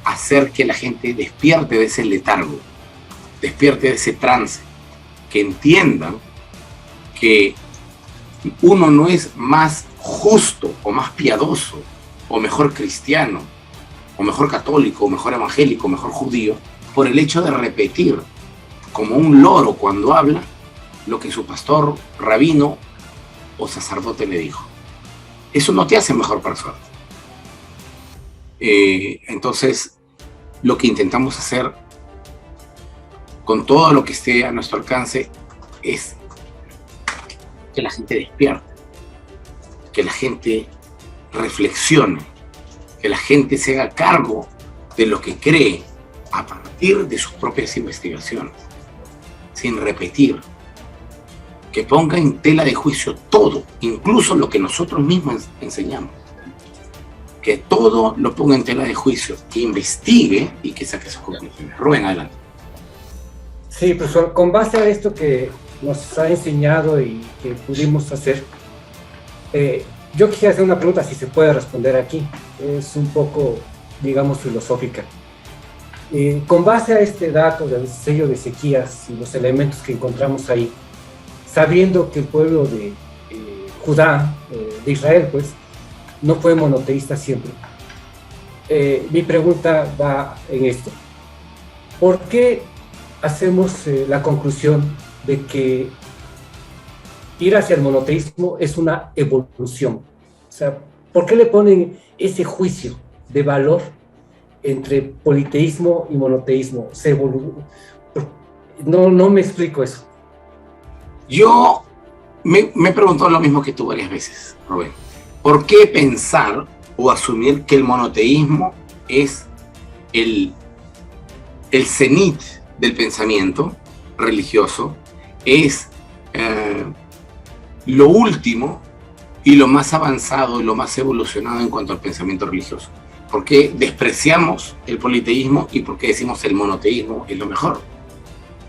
[SPEAKER 1] hacer que la gente despierte de ese letargo, despierte de ese trance, que entiendan que uno no es más justo o más piadoso o mejor cristiano o mejor católico, o mejor evangélico, o mejor judío, por el hecho de repetir como un loro cuando habla lo que su pastor, rabino o sacerdote le dijo. Eso no te hace mejor persona. Entonces, lo que intentamos hacer con todo lo que esté a nuestro alcance es que la gente despierte, que la gente reflexione, que la gente se haga cargo de lo que cree a partir de sus propias investigaciones, sin repetir, que ponga en tela de juicio todo, incluso lo que nosotros mismos enseñamos, que todo lo ponga en tela de juicio, que investigue y que saque sus conclusiones. Rubén, adelante.
[SPEAKER 2] Sí, profesor, con base a esto que nos ha enseñado y que pudimos hacer, yo quisiera hacer una pregunta, si se puede responder aquí. Es un poco, digamos, filosófica. Con base a este dato del sello de Ezequías y los elementos que encontramos ahí, sabiendo que el pueblo de Judá, de Israel, pues, no fue monoteísta siempre, mi pregunta va en esto. ¿Por qué hacemos la conclusión de que ir hacia el monoteísmo es una evolución? O sea, ¿por qué le ponen ese juicio de valor entre politeísmo y monoteísmo? No me explico eso.
[SPEAKER 1] Yo me he preguntado lo mismo que tú varias veces, Rubén. ¿Por qué pensar o asumir que el monoteísmo es el cenit del pensamiento religioso, es lo último y lo más avanzado y lo más evolucionado en cuanto al pensamiento religioso? ¿Por qué despreciamos el politeísmo y por qué decimos el monoteísmo es lo mejor?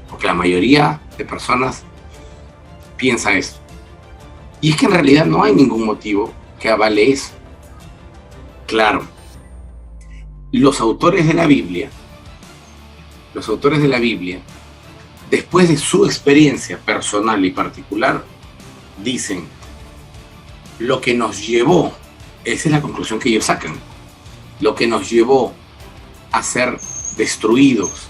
[SPEAKER 1] Porque la mayoría de personas piensa eso. Y es que en realidad no hay ningún motivo que avale eso. Claro, los autores de la Biblia, después de su experiencia personal y particular, dicen, lo que nos llevó, esa es la conclusión que ellos sacan, lo que nos llevó a ser destruidos,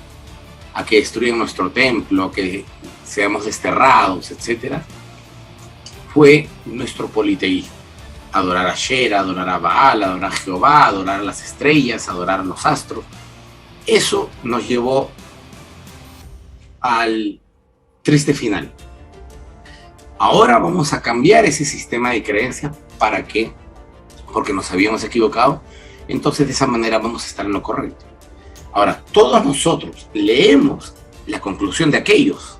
[SPEAKER 1] a que destruyan nuestro templo, a que seamos desterrados, etc., fue nuestro politeísmo. Adorar a Shera, adorar a Baal, adorar a Jehová, adorar a las estrellas, adorar a los astros. Eso nos llevó al triste final. Ahora vamos a cambiar ese sistema de creencias. ¿Para qué? Porque nos habíamos equivocado. Entonces de esa manera vamos a estar en lo correcto. Ahora, todos nosotros leemos la conclusión de aquellos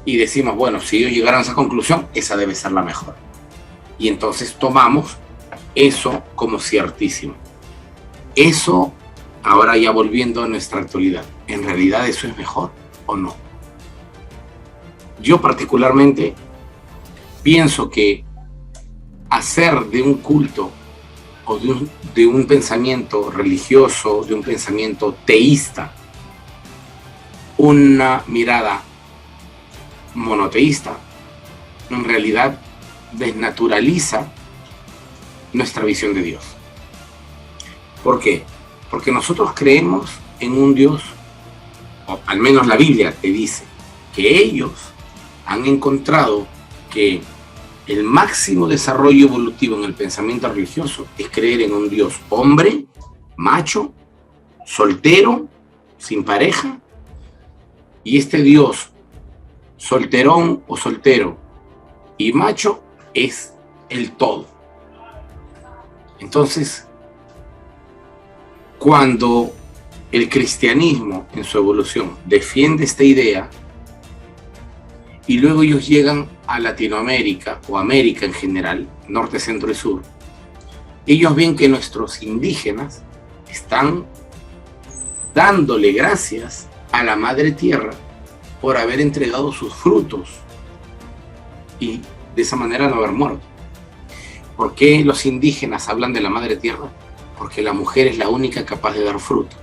[SPEAKER 1] y decimos, bueno, si ellos llegaron a esa conclusión, esa debe ser la mejor. Y entonces tomamos eso como ciertísimo. Eso, ahora ya volviendo a nuestra actualidad, ¿en realidad eso es mejor o no? Yo particularmente pienso que hacer de un culto o de un pensamiento religioso, de un pensamiento teísta, una mirada monoteísta, en realidad desnaturaliza nuestra visión de Dios. ¿Por qué? Porque nosotros creemos en un Dios, o al menos la Biblia te dice, que ellos han encontrado que el máximo desarrollo evolutivo en el pensamiento religioso es creer en un Dios hombre, macho, soltero, sin pareja, y este Dios solterón o soltero y macho es el todo. Entonces, cuando el cristianismo en su evolución defiende esta idea y luego ellos llegan a Latinoamérica o América en general, norte, centro y sur, ellos ven que nuestros indígenas están dándole gracias a la madre tierra por haber entregado sus frutos y de esa manera no haber muerto. ¿Por qué los indígenas hablan de la madre tierra? Porque la mujer es la única capaz de dar fruto,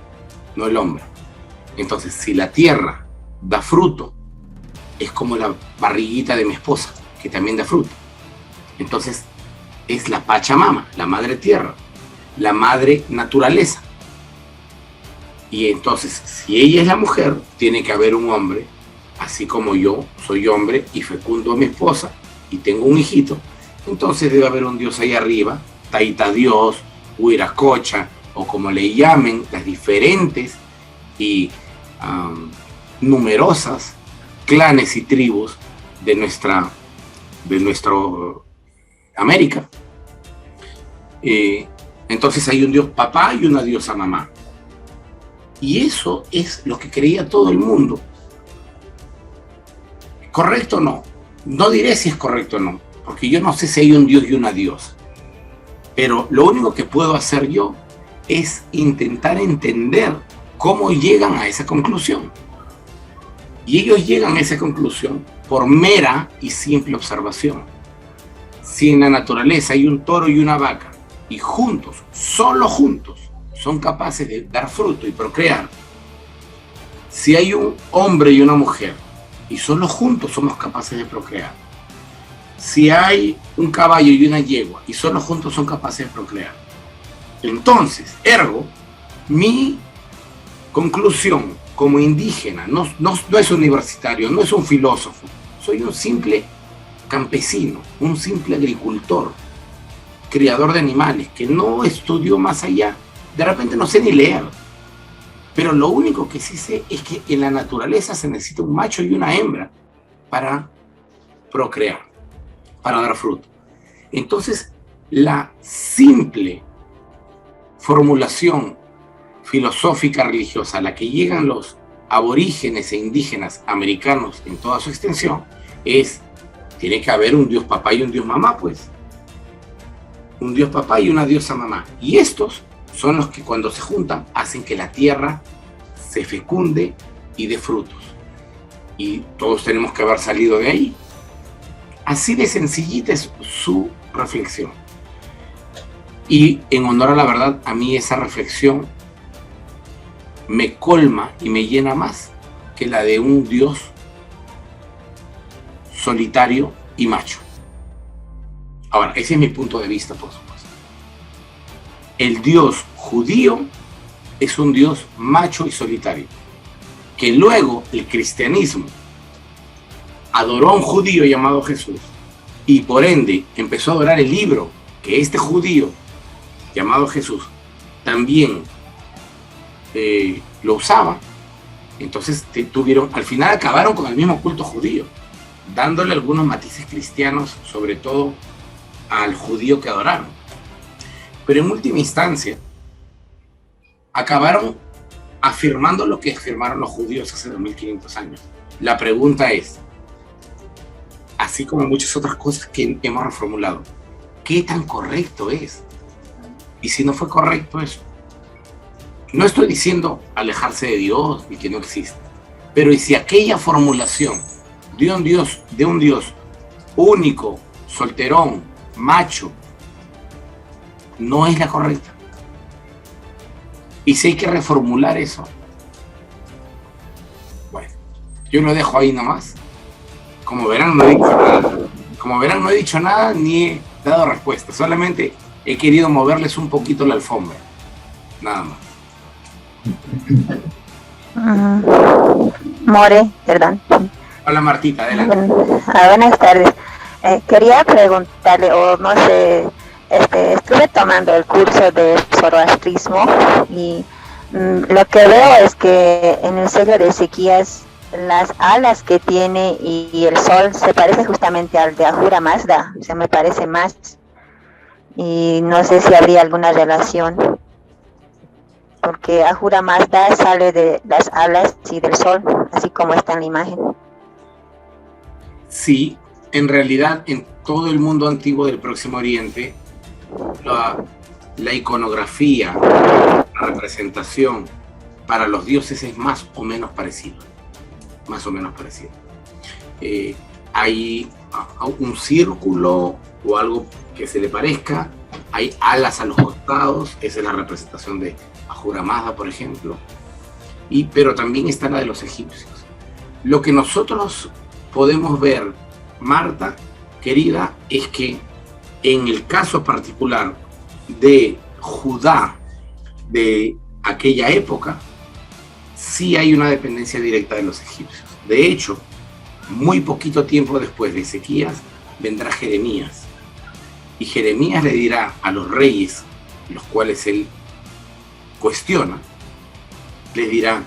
[SPEAKER 1] no el hombre. Entonces, si la tierra da fruto, es como la barriguita de mi esposa, que también da fruto. Entonces, es la Pachamama, la madre tierra, la madre naturaleza, Y entonces, si ella es la mujer, tiene que haber un hombre, así como yo soy hombre y fecundo a mi esposa y tengo un hijito, entonces debe haber un Dios ahí arriba, Taita Dios, Huiracocha, o como le llamen, las diferentes y numerosas clanes y tribus de nuestra América. Entonces hay un Dios papá y una diosa mamá. Y eso es lo que creía todo el mundo. ¿Correcto o no? No diré si es correcto o no, porque yo no sé si hay un Dios y una diosa. Pero lo único que puedo hacer yo es intentar entender cómo llegan a esa conclusión. Y ellos llegan a esa conclusión por mera y simple observación. Si en la naturaleza hay un toro y una vaca, y juntos, solo juntos, son capaces de dar fruto y procrear, si hay un hombre y una mujer, y solo juntos somos capaces de procrear, si hay un caballo y una yegua, y solo juntos son capaces de procrear, entonces, ergo, mi conclusión como indígena, no es universitario, no es un filósofo, soy un simple campesino, un simple agricultor, criador de animales, que no estudió más allá. De repente no sé ni leer, pero lo único que sí sé es que en la naturaleza se necesita un macho y una hembra para procrear, para dar fruto. Entonces, la simple formulación filosófica religiosa a la que llegan los aborígenes e indígenas americanos en toda su extensión es: tiene que haber un Dios papá y un Dios mamá, pues. Un Dios papá y una diosa mamá. Y estos son los que cuando se juntan hacen que la tierra se fecunde y dé frutos. Y todos tenemos que haber salido de ahí. Así de sencillita es su reflexión. Y en honor a la verdad, a mí esa reflexión me colma y me llena más que la de un Dios solitario y macho. Ahora, ese es mi punto de vista, por supuesto. El Dios judío es un Dios macho y solitario, que luego el cristianismo adoró a un judío llamado Jesús y por ende empezó a adorar el libro que este judío llamado Jesús también lo usaba. Entonces al final acabaron con el mismo culto judío, dándole algunos matices cristianos, sobre todo al judío que adoraron. Pero en última instancia, acabaron afirmando lo que afirmaron los judíos hace 2500 años. La pregunta es, así como muchas otras cosas que hemos reformulado, ¿qué tan correcto es? Y si no fue correcto eso, no estoy diciendo alejarse de Dios ni que no existe, pero ¿y si aquella formulación de un Dios único, solterón, macho, no es la correcta? Y si hay que reformular eso, bueno, yo lo dejo ahí nomás. Como verán, no he dicho nada. Como verán, no he dicho nada ni he dado respuesta. Solamente he querido moverles un poquito la alfombra. Nada más.
[SPEAKER 8] More, perdón.
[SPEAKER 1] Hola Martita, adelante.
[SPEAKER 8] Buenas tardes. Quería preguntarle, o no sé, estuve tomando el curso de zoroastrismo y lo que veo es que en el sello de Ezequías las alas que tiene y el sol se parece justamente al de Ahura Mazda, o sea, me parece más, y no sé si habría alguna relación, porque Ahura Mazda sale de las alas y del sol, así como está en la imagen.
[SPEAKER 1] Sí, en realidad en todo el mundo antiguo del Próximo Oriente, la iconografía, la representación para los dioses es más o menos parecida. Más o menos parecido. Hay un círculo o algo que se le parezca, hay alas a los costados, esa es la representación de Ahura Mazda, por ejemplo, pero también está la de los egipcios. Lo que nosotros podemos ver, Marta, querida, es que en el caso particular de Judá de aquella época, sí hay una dependencia directa de los egipcios. De hecho, muy poquito tiempo después de Ezequías vendrá Jeremías. Y Jeremías le dirá a los reyes, los cuales él cuestiona, les dirá: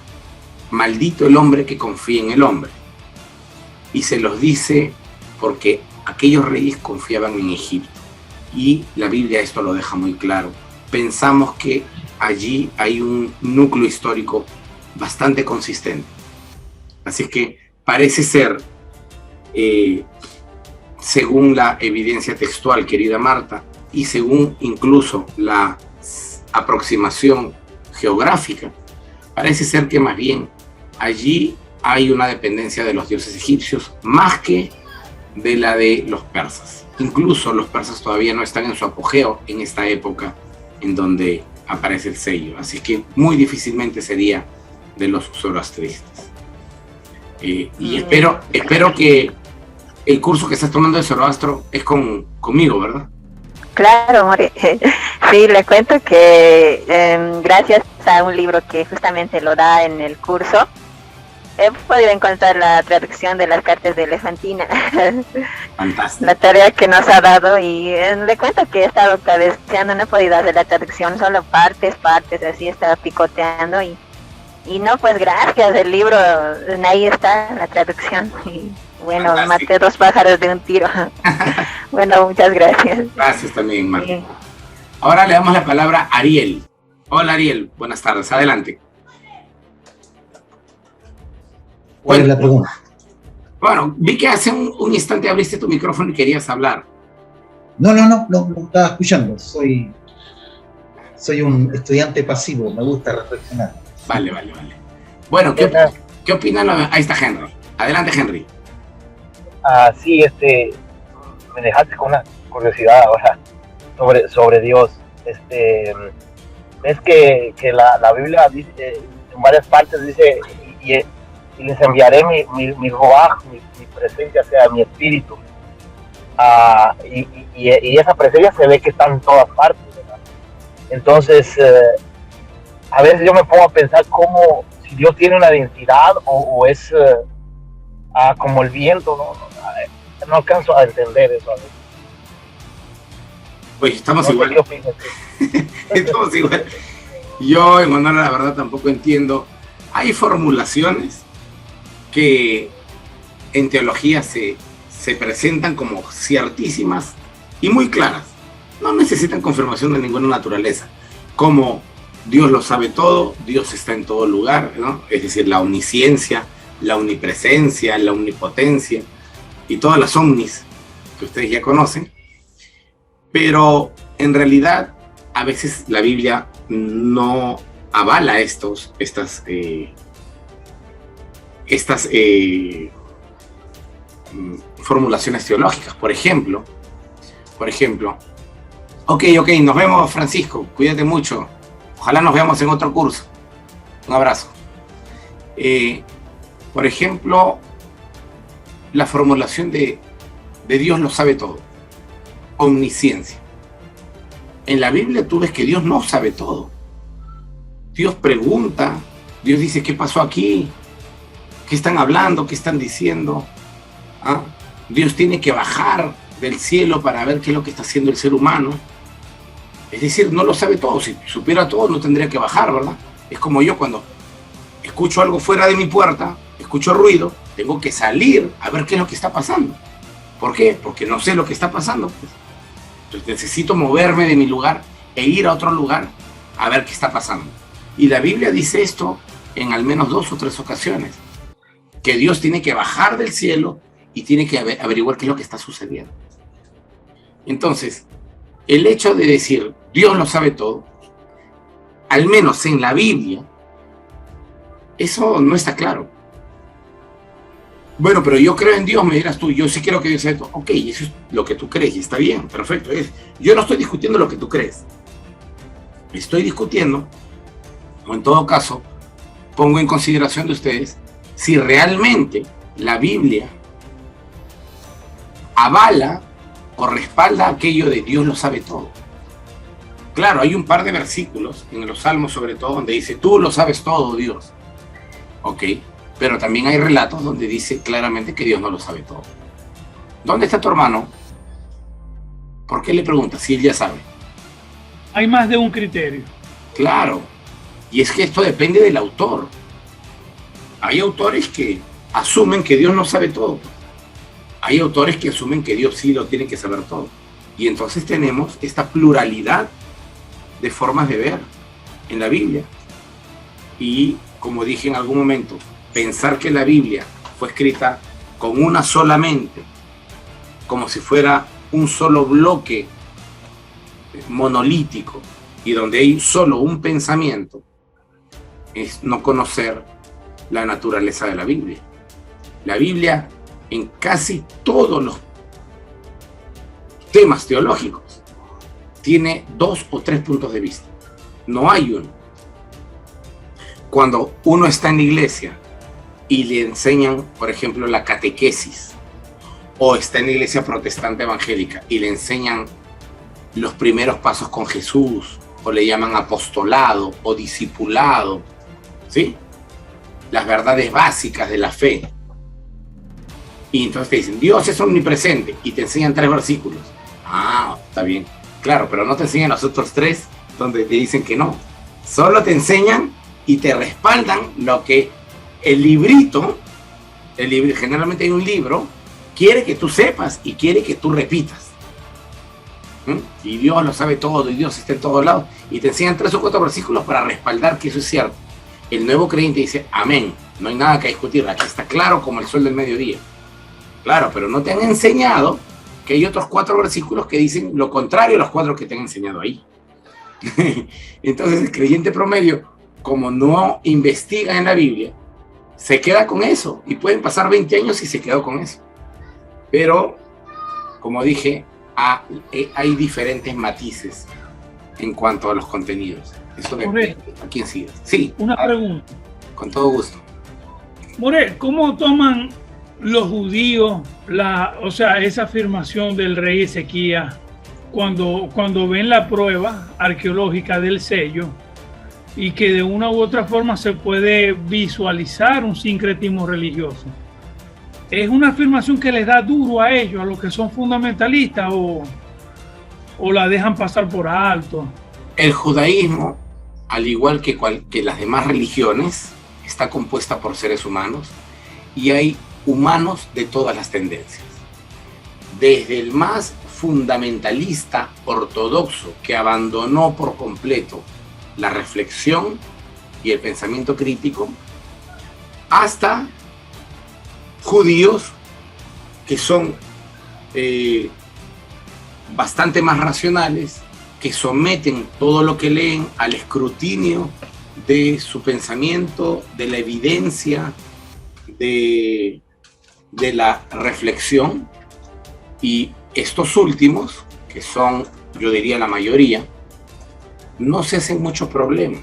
[SPEAKER 1] maldito el hombre que confía en el hombre. Y se los dice porque aquellos reyes confiaban en Egipto. Y la Biblia esto lo deja muy claro. Pensamos que allí hay un núcleo histórico bastante consistente. Así que parece ser, según la evidencia textual, querida Marta, y según incluso la aproximación geográfica, parece ser que más bien allí hay una dependencia de los dioses egipcios más que de la de los persas. Incluso los persas todavía no están en su apogeo en esta época en donde aparece el sello, así que muy difícilmente sería de los zoroastristas. Y espero que el curso que estás tomando de Zoroastro es conmigo, ¿verdad?
[SPEAKER 8] Claro, More. Sí, le cuento que gracias a un libro que justamente lo da en el curso, he podido encontrar la traducción de las cartas de Elefantina.
[SPEAKER 1] Fantástico.
[SPEAKER 8] La tarea que nos ha dado, y le cuento que he estado cabeceando, no he podido hacer la traducción, solo partes, así estaba picoteando y no, pues gracias, el libro, ahí está la traducción. Y bueno,
[SPEAKER 1] fantástico.
[SPEAKER 8] maté 2 pájaros de un tiro. Bueno, muchas gracias.
[SPEAKER 1] Gracias también, Marta.
[SPEAKER 8] Sí.
[SPEAKER 1] Ahora le damos la palabra a Ariel. Hola, Ariel, buenas tardes, adelante.
[SPEAKER 7] ¿Cuál es la pregunta?
[SPEAKER 1] Bueno, vi que hace un instante abriste tu micrófono y querías hablar.
[SPEAKER 7] No, estaba escuchando. Soy un estudiante pasivo, me gusta reflexionar.
[SPEAKER 1] Vale. Bueno, ¿qué opinan? Ahí está Henry. Adelante, Henry.
[SPEAKER 4] Sí, me dejaste con una curiosidad ahora sobre Dios. Es que la Biblia dice, en varias partes dice, y les enviaré mi ruaj, mi presencia, sea mi espíritu. Y esa presencia se ve que está en todas partes, ¿verdad? Entonces, a veces yo me pongo a pensar cómo, si Dios tiene una identidad o es como el viento, no alcanzo a entender eso a veces.
[SPEAKER 1] Pues estamos
[SPEAKER 4] No sé
[SPEAKER 1] igual.
[SPEAKER 4] qué opinas.
[SPEAKER 1] Estamos igual. Yo, en honor a la verdad, tampoco entiendo. Hay formulaciones que en teología se presentan como ciertísimas y muy claras. No necesitan confirmación de ninguna naturaleza. Como Dios lo sabe todo, Dios está en todo lugar, ¿no? Es decir, la omnisciencia, la omnipresencia, la omnipotencia y todas las omnis que ustedes ya conocen. Pero en realidad, a veces la Biblia no avala estas formulaciones teológicas. Por ejemplo, ok, nos vemos, Francisco, cuídate mucho, ojalá nos veamos en otro curso, un abrazo. Por ejemplo, la formulación de Dios lo sabe todo, omnisciencia. En la Biblia tú ves que Dios no sabe todo. Dios pregunta, Dios dice: ¿qué pasó aquí? ¿Qué están hablando? ¿Qué están diciendo? Dios tiene que bajar del cielo para ver qué es lo que está haciendo el ser humano. Es decir, no lo sabe todo. Si supiera todo, no tendría que bajar, ¿verdad? Es como yo cuando escucho algo fuera de mi puerta, escucho ruido, tengo que salir a ver qué es lo que está pasando. ¿Por qué? Porque no sé lo que está pasando. Entonces necesito moverme de mi lugar e ir a otro lugar a ver qué está pasando. Y la Biblia dice esto en al menos 2 o 3 ocasiones, que Dios tiene que bajar del cielo y tiene que averiguar qué es lo que está sucediendo. Entonces, el hecho de decir Dios lo sabe todo, al menos en la Biblia, eso no está claro. Bueno, pero yo creo en Dios, me dirás tú, yo sí creo que Dios sabe todo. Ok, eso es lo que tú crees y está bien, perfecto. Yo no estoy discutiendo lo que tú crees. Estoy discutiendo, o en todo caso, pongo en consideración de ustedes, si realmente la Biblia avala o respalda aquello de Dios lo sabe todo. Claro, hay un par de versículos, en los Salmos sobre todo, donde dice: tú lo sabes todo, Dios. Ok, pero también hay relatos donde dice claramente que Dios no lo sabe todo. ¿Dónde está tu hermano? ¿Por qué le preguntas si él ya sabe?
[SPEAKER 3] Hay más de un criterio.
[SPEAKER 1] Claro, y es que esto depende del autor. Hay autores que asumen que Dios no sabe todo. Hay autores que asumen que Dios sí lo tiene que saber todo. Y entonces tenemos esta pluralidad de formas de ver en la Biblia. Y como dije en algún momento, pensar que la Biblia fue escrita con una sola mente, como si fuera un solo bloque monolítico y donde hay solo un pensamiento, es no conocer la naturaleza de la Biblia. La Biblia, en casi todos los temas teológicos, tiene 2 o 3 puntos de vista. No hay uno. Cuando uno está en la iglesia y le enseñan, por ejemplo, la catequesis, o está en la iglesia protestante evangélica y le enseñan los primeros pasos con Jesús, o le llaman apostolado o discipulado, ¿sí? Las verdades básicas de la fe. Y entonces te dicen, Dios es omnipresente, y te enseñan 3 versículos. Ah, está bien. Claro, pero no te enseñan los otros 3 donde te dicen que no. Solo te enseñan y te respaldan lo que el librito, generalmente hay un libro, quiere que tú sepas y quiere que tú repitas. Y Dios lo sabe todo, y Dios está en todos lados, y te enseñan 3 o 4 versículos para respaldar que eso es cierto. El nuevo creyente dice, amén, no hay nada que discutir, aquí está claro como el sol del mediodía. Claro, pero no te han enseñado que hay otros 4 versículos que dicen lo contrario a los 4 que te han enseñado ahí. Entonces el creyente promedio, como no investiga en la Biblia, se queda con eso, y pueden pasar 20 años y se quedó con eso. Pero, como dije, hay diferentes matices en cuanto a los contenidos. Eso depende a quién sigas. Sí.
[SPEAKER 3] Una pregunta.
[SPEAKER 1] Con todo gusto.
[SPEAKER 3] More, ¿cómo toman los judíos esa afirmación del rey Ezequías cuando ven la prueba arqueológica del sello y que de una u otra forma se puede visualizar un sincretismo religioso? ¿Es una afirmación que les da duro a ellos, a los que son fundamentalistas, o la dejan pasar por alto?
[SPEAKER 1] El judaísmo, al igual que las demás religiones, está compuesta por seres humanos, y hay humanos de todas las tendencias. Desde el más fundamentalista ortodoxo, que abandonó por completo la reflexión y el pensamiento crítico, hasta judíos que son bastante más racionales, que someten todo lo que leen al escrutinio de su pensamiento, de la evidencia, de la reflexión. Y estos últimos, que son, yo diría, la mayoría, no se hacen mucho problema.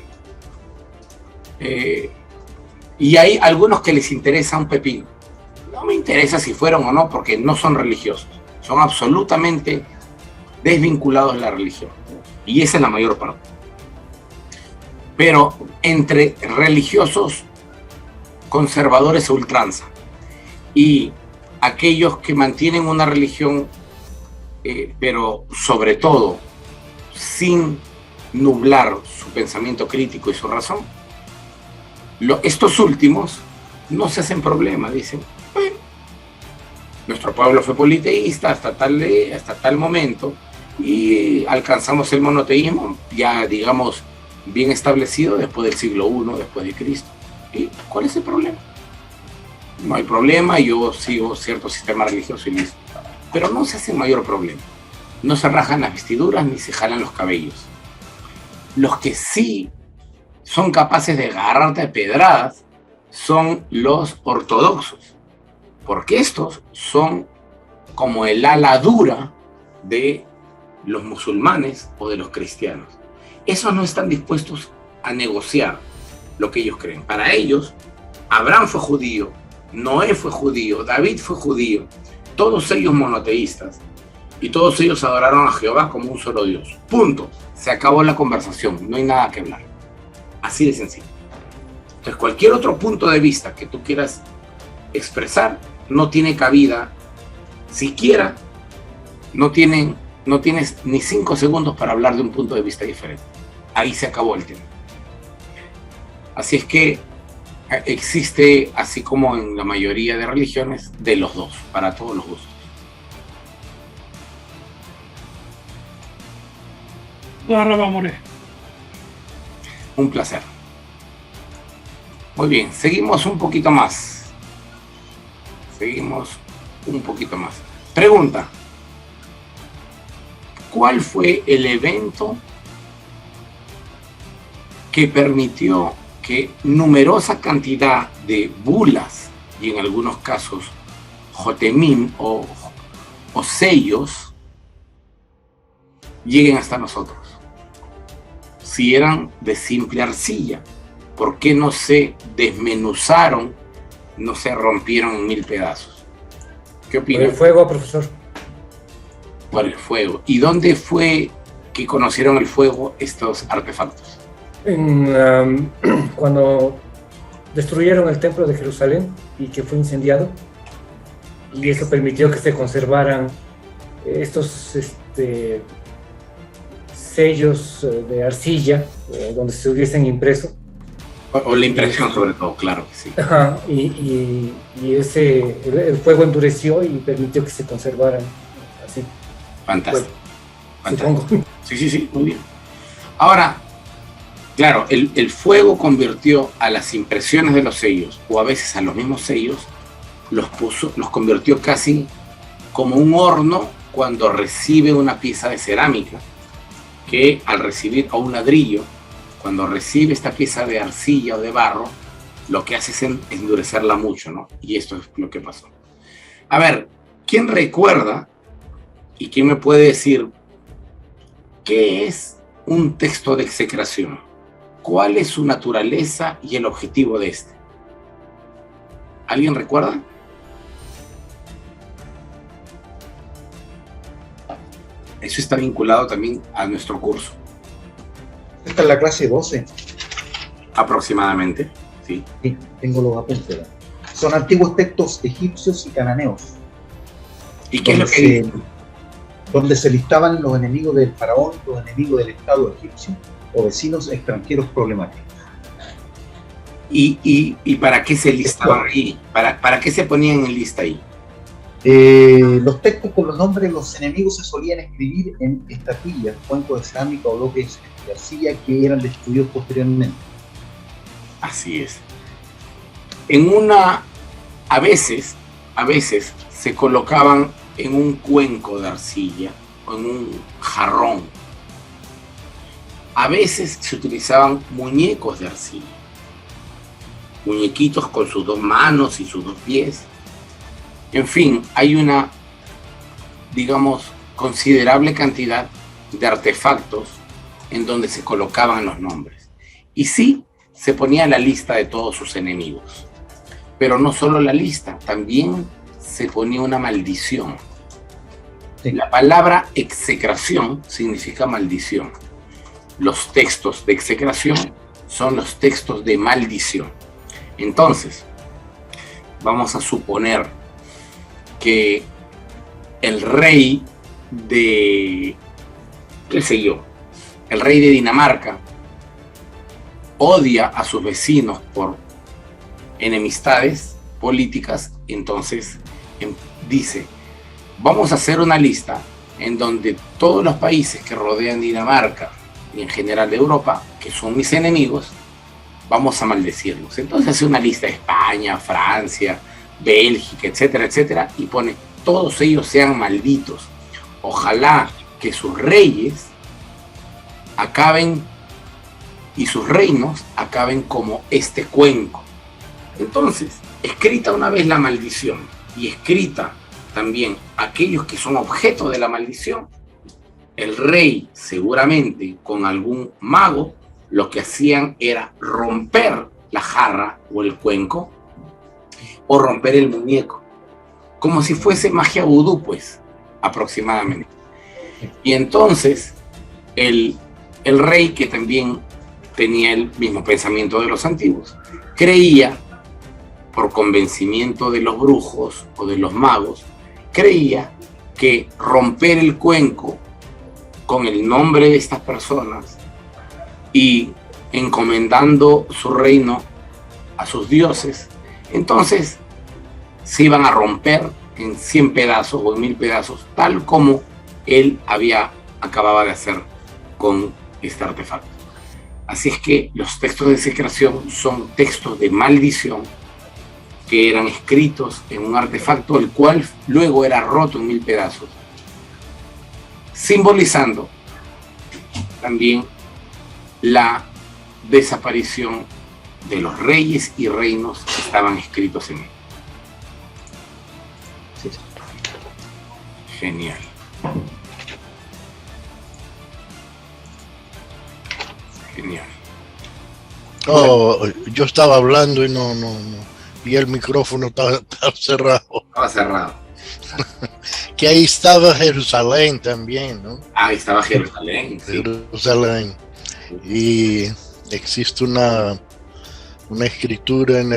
[SPEAKER 1] Y hay algunos que les interesa un pepino. No me interesa si fueron o no, porque no son religiosos. Son absolutamente desvinculados de la religión. Y esa es la mayor parte. Pero entre religiosos conservadores a ultranza y aquellos que mantienen una religión, pero sobre todo sin nublar su pensamiento crítico y su razón, estos últimos no se hacen problema, dicen, bueno, nuestro pueblo fue politeísta hasta tal momento y alcanzamos el monoteísmo ya, digamos, bien establecido después del siglo I después de Cristo. ¿Y cuál es el problema? No hay problema, yo sigo cierto sistema religioso y listo. Pero no se hace mayor problema. No se rajan las vestiduras ni se jalan los cabellos. Los que sí son capaces de agarrarte a pedradas son los ortodoxos, porque estos son como el ala dura de los musulmanes o de los cristianos. Esos no están dispuestos a negociar lo que ellos creen. Para ellos, Abraham fue judío, Noé fue judío, David fue judío, todos ellos monoteístas, y todos ellos adoraron a Jehová como un solo Dios. Punto. Se acabó la conversación, no hay nada que hablar. Así de sencillo. Entonces, cualquier otro punto de vista que tú quieras expresar no tiene cabida, siquiera no tienes ni 5 segundos para hablar de un punto de vista diferente. Ahí se acabó el tema. Así es que existe, así como en la mayoría de religiones, de los dos, para todos los gustos. Un placer. Muy bien, seguimos un poquito más. Pregunta: ¿cuál fue el evento que permitió que numerosa cantidad de bulas y en algunos casos jotemim o sellos lleguen hasta nosotros? Si eran de simple arcilla, ¿por qué no se desmenuzaron, no se rompieron en 1000 pedazos? ¿Qué opinas?
[SPEAKER 2] Por el fuego, profesor.
[SPEAKER 1] Por el fuego. ¿Y dónde fue que conocieron el fuego estos artefactos?
[SPEAKER 2] Cuando destruyeron el templo de Jerusalén y que fue incendiado, y eso permitió que se conservaran estos sellos de arcilla donde se hubiesen impreso.
[SPEAKER 1] O la impresión, sobre todo, claro que sí.
[SPEAKER 2] Ajá, y el fuego endureció y permitió que se conservaran así.
[SPEAKER 1] Fantástico.
[SPEAKER 2] Bueno, fantástico.
[SPEAKER 1] Sí, muy bien. Ahora, claro, el fuego convirtió a las impresiones de los sellos, o a veces a los mismos sellos, los convirtió casi como un horno cuando recibe una pieza de cerámica, que al recibir, o un ladrillo, cuando recibe esta pieza de arcilla o de barro, lo que hace es endurecerla mucho, ¿no? Y esto es lo que pasó. A ver, ¿quién recuerda y quién me puede decir qué es un texto de execración? ¿Cuál es su naturaleza y el objetivo de este? ¿Alguien recuerda? Eso está vinculado también a nuestro curso.
[SPEAKER 7] Esta es la clase 12.
[SPEAKER 1] Aproximadamente, sí.
[SPEAKER 7] Sí, tengo los apuntes. Son antiguos textos egipcios y cananeos.
[SPEAKER 1] ¿Y qué es lo que dice?
[SPEAKER 7] Donde se listaban los enemigos del faraón, los enemigos del Estado egipcio o vecinos extranjeros problemáticos.
[SPEAKER 1] ¿Y para qué se listaban ahí? ¿Para qué se ponían en lista ahí?
[SPEAKER 7] Los textos con los nombres de los enemigos se solían escribir en estatuillas, cuencos de cerámica o bloques de arcilla que eran destruidos posteriormente.
[SPEAKER 1] Así es. A veces se colocaban en un cuenco de arcilla o en un jarrón. A veces se utilizaban muñecos de arcilla, muñequitos con sus 2 manos y sus 2 pies. En fin, hay una, digamos, considerable cantidad de artefactos en donde se colocaban los nombres. Y sí, se ponía la lista de todos sus enemigos. Pero no solo la lista, también se ponía una maldición. Sí. La palabra execración significa maldición. Los textos de execración son los textos de maldición. Entonces, vamos a suponer que el rey de, el rey de Dinamarca odia a sus vecinos por enemistades políticas, entonces dice, vamos a hacer una lista en donde todos los países que rodean Dinamarca y en general de Europa, que son mis enemigos, vamos a maldecirlos. Entonces hace una lista de España, Francia, Bélgica, etcétera, etcétera, y pone, todos ellos sean malditos. Ojalá que sus reyes acaben y sus reinos acaben como este cuenco. Entonces, escrita una vez la maldición y escrita también aquellos que son objeto de la maldición, el rey seguramente con algún mago lo que hacían era romper la jarra o el cuenco o romper el muñeco, como si fuese magia vudú, pues, aproximadamente. Y entonces el rey, que también tenía el mismo pensamiento de los antiguos. Creía, por convencimiento de los brujos o de los magos, creía que romper el cuenco con el nombre de estas personas y encomendando su reino a sus dioses, entonces se iban a romper en 100 pedazos o en 1000 pedazos, tal como él acababa de hacer con este artefacto. Así es que los textos de execración son textos de maldición que eran escritos en un artefacto el cual luego era roto en 1000 pedazos, simbolizando también la desaparición de los reyes y reinos que estaban escritos en él.
[SPEAKER 7] Sí.
[SPEAKER 1] Genial. Genial.
[SPEAKER 9] Oh, yo estaba hablando y no, y el micrófono estaba cerrado.
[SPEAKER 1] Estaba cerrado.
[SPEAKER 9] Que ahí estaba Jerusalén también, ¿no?
[SPEAKER 1] Ahí estaba Jerusalén. Sí.
[SPEAKER 9] Jerusalén. Y existe una escritura en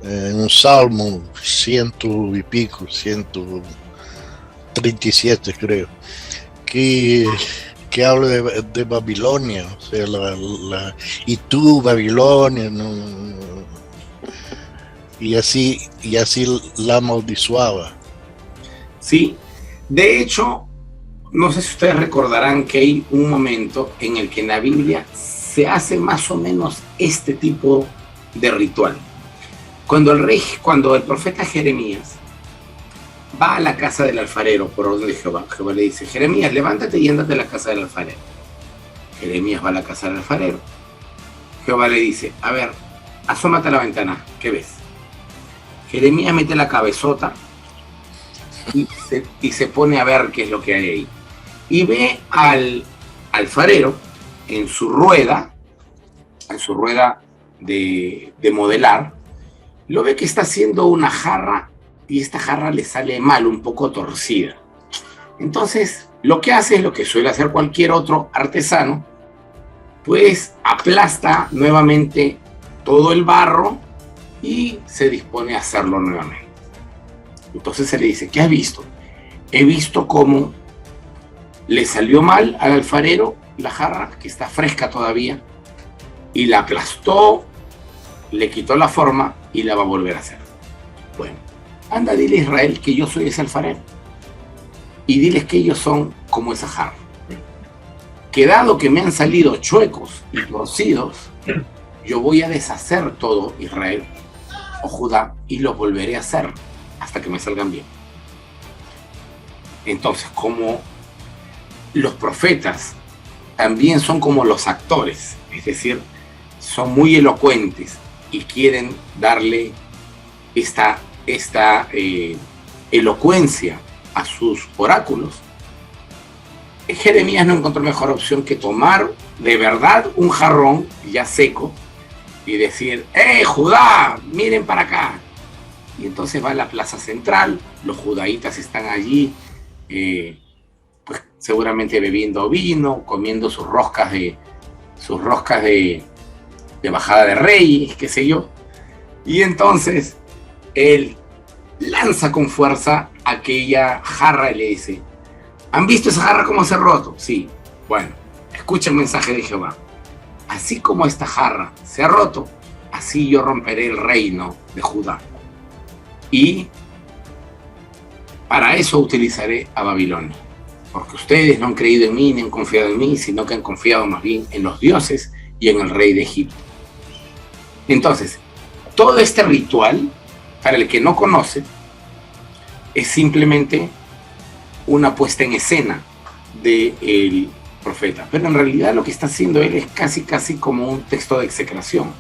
[SPEAKER 9] un salmo 100 y pico, 137 creo, que habla de Babilonia, o sea, y tú Babilonia, y así la maldizuaba.
[SPEAKER 1] Sí, de hecho, no sé si ustedes recordarán que hay un momento en el que en la Biblia se hace más o menos este tipo de ritual. Cuando el profeta Jeremías va a la casa del alfarero por orden de Jehová, Jehová le dice: Jeremías, levántate y ándate a la casa del alfarero. Jeremías va a la casa del alfarero. Jehová le dice: a ver, asómate a la ventana, ¿qué ves? Jeremías mete la cabezota y se pone a ver qué es lo que hay ahí. Y ve al alfarero en su rueda de modelar, lo ve que está haciendo una jarra y esta jarra le sale mal, un poco torcida. Entonces, lo que hace es lo que suele hacer cualquier otro artesano, pues aplasta nuevamente todo el barro y se dispone a hacerlo nuevamente. Entonces se le dice: ¿qué has visto? He visto cómo le salió mal al alfarero la jarra, que está fresca todavía, y la aplastó, le quitó la forma y la va a volver a hacer. Bueno, anda, dile a Israel que yo soy ese alfarero y diles que ellos son como esa jarra, que dado que me han salido chuecos y torcidos, yo voy a deshacer todo Israel o Judá y los volveré a hacer hasta que me salgan bien. Entonces, como los profetas también son como los actores, es decir, son muy elocuentes y quieren darle esta elocuencia a sus oráculos, Jeremías no encontró mejor opción que tomar de verdad un jarrón ya seco y decir: Judá, miren para acá. Y entonces va a la plaza central, los judaítas están allí, pues seguramente bebiendo vino, comiendo sus roscas de bajada de reyes, qué sé yo. Y entonces él lanza con fuerza aquella jarra y le dice: ¿han visto esa jarra cómo se ha roto? Sí. Bueno, escucha el mensaje de Jehová. Así como esta jarra se ha roto, así yo romperé el reino de Judá. Y para eso utilizaré a Babilonia. Porque ustedes no han creído en mí, ni han confiado en mí, sino que han confiado más bien en los dioses y en el rey de Egipto. Entonces, todo este ritual, para el que no conoce, es simplemente una puesta en escena del profeta. Pero en realidad lo que está haciendo él es casi como un texto de execración.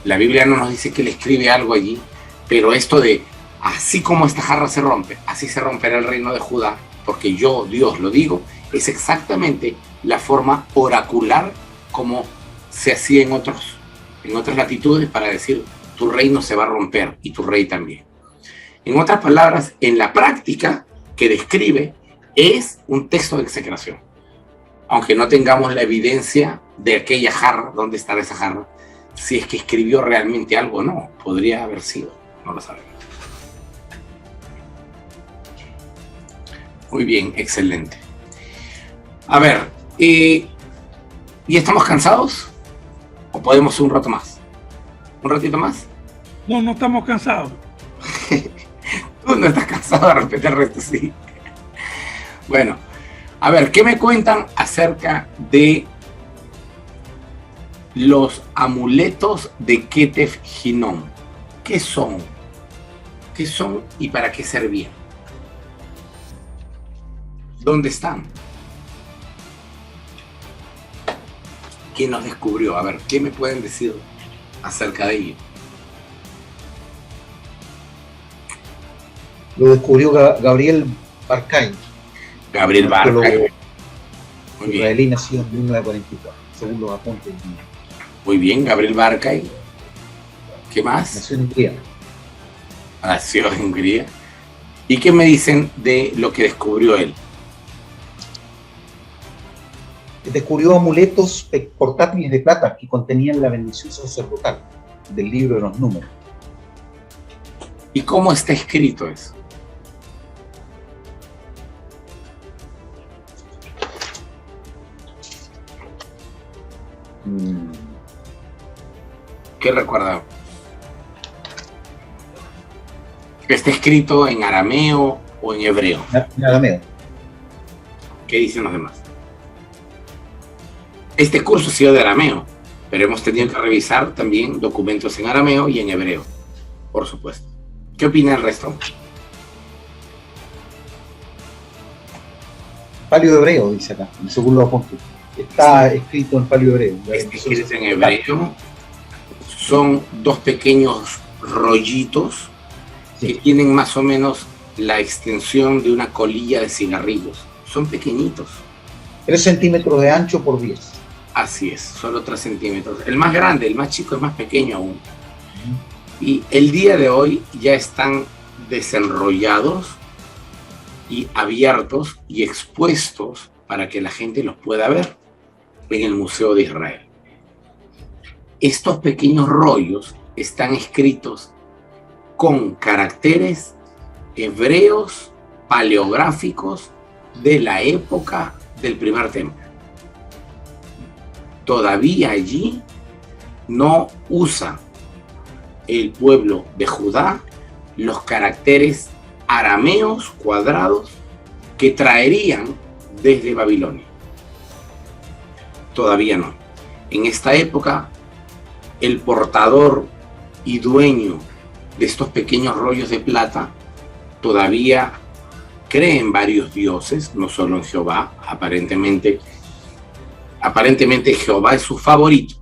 [SPEAKER 1] La Biblia no nos dice que él escribe algo allí, pero esto de así como esta jarra se rompe, así se romperá el reino de Judá, porque yo, Dios, lo digo, es exactamente la forma oracular como se hacía en otras latitudes para decir: tu reino se va a romper y tu rey también. En otras palabras, en la práctica que describe es un texto de execración, aunque no tengamos la evidencia de aquella jarra, dónde estará esa jarra, si es que escribió realmente algo o no. Podría haber sido, no lo sabemos. Muy bien, excelente. A ver, ¿y estamos cansados? ¿O podemos un rato más? ¿Un ratito más?
[SPEAKER 3] No, no estamos cansados.
[SPEAKER 1] Tú no estás cansado, de repente el resto sí. Bueno, a ver, ¿qué me cuentan acerca de los amuletos de Ketef Hinnom? ¿Qué son? ¿Qué son y para qué servían? ¿Dónde están? ¿Quién los descubrió? A ver, ¿qué me pueden decir acerca de ello?
[SPEAKER 7] Lo descubrió Gabriel Barkay.
[SPEAKER 1] Gabriel Barkay.
[SPEAKER 7] Israelí, nacido en 1944, según los apuntes.
[SPEAKER 1] Muy bien, Gabriel Barkay. ¿Qué más?
[SPEAKER 7] Nació en Hungría.
[SPEAKER 1] Nació en Hungría. ¿Y qué me dicen de lo que descubrió él?
[SPEAKER 7] Descubrió amuletos portátiles de plata que contenían la bendición sacerdotal del libro de los números.
[SPEAKER 1] ¿Y cómo está escrito eso? ¿Qué recuerda? ¿Está escrito en arameo o en hebreo?
[SPEAKER 7] En arameo.
[SPEAKER 1] ¿Qué dicen los demás? Este curso ha sido de arameo, pero hemos tenido que revisar también documentos en arameo y en hebreo, por supuesto. ¿Qué opina el resto?
[SPEAKER 7] Palio hebreo, dice acá, según los apuntes. Está escrito en palio hebreo.
[SPEAKER 1] Está escrito en hebreo. Son dos pequeños rollitos que tienen más o menos la extensión de una colilla de cigarrillos. Son pequeñitos.
[SPEAKER 7] 3 centímetros de ancho por 10.
[SPEAKER 1] Así es, solo 3 centímetros. El más grande, el más chico es más pequeño aún. Y el día de hoy ya están desenrollados y abiertos y expuestos para que la gente los pueda ver en el Museo de Israel. Estos pequeños rollos están escritos con caracteres hebreos paleográficos de la época del primer templo. Todavía allí no usa el pueblo de Judá los caracteres arameos cuadrados que traerían desde Babilonia. Todavía no. En esta época, el portador y dueño de estos pequeños rollos de plata todavía cree en varios dioses, no solo en Jehová. Aparentemente Jehová es su favorito,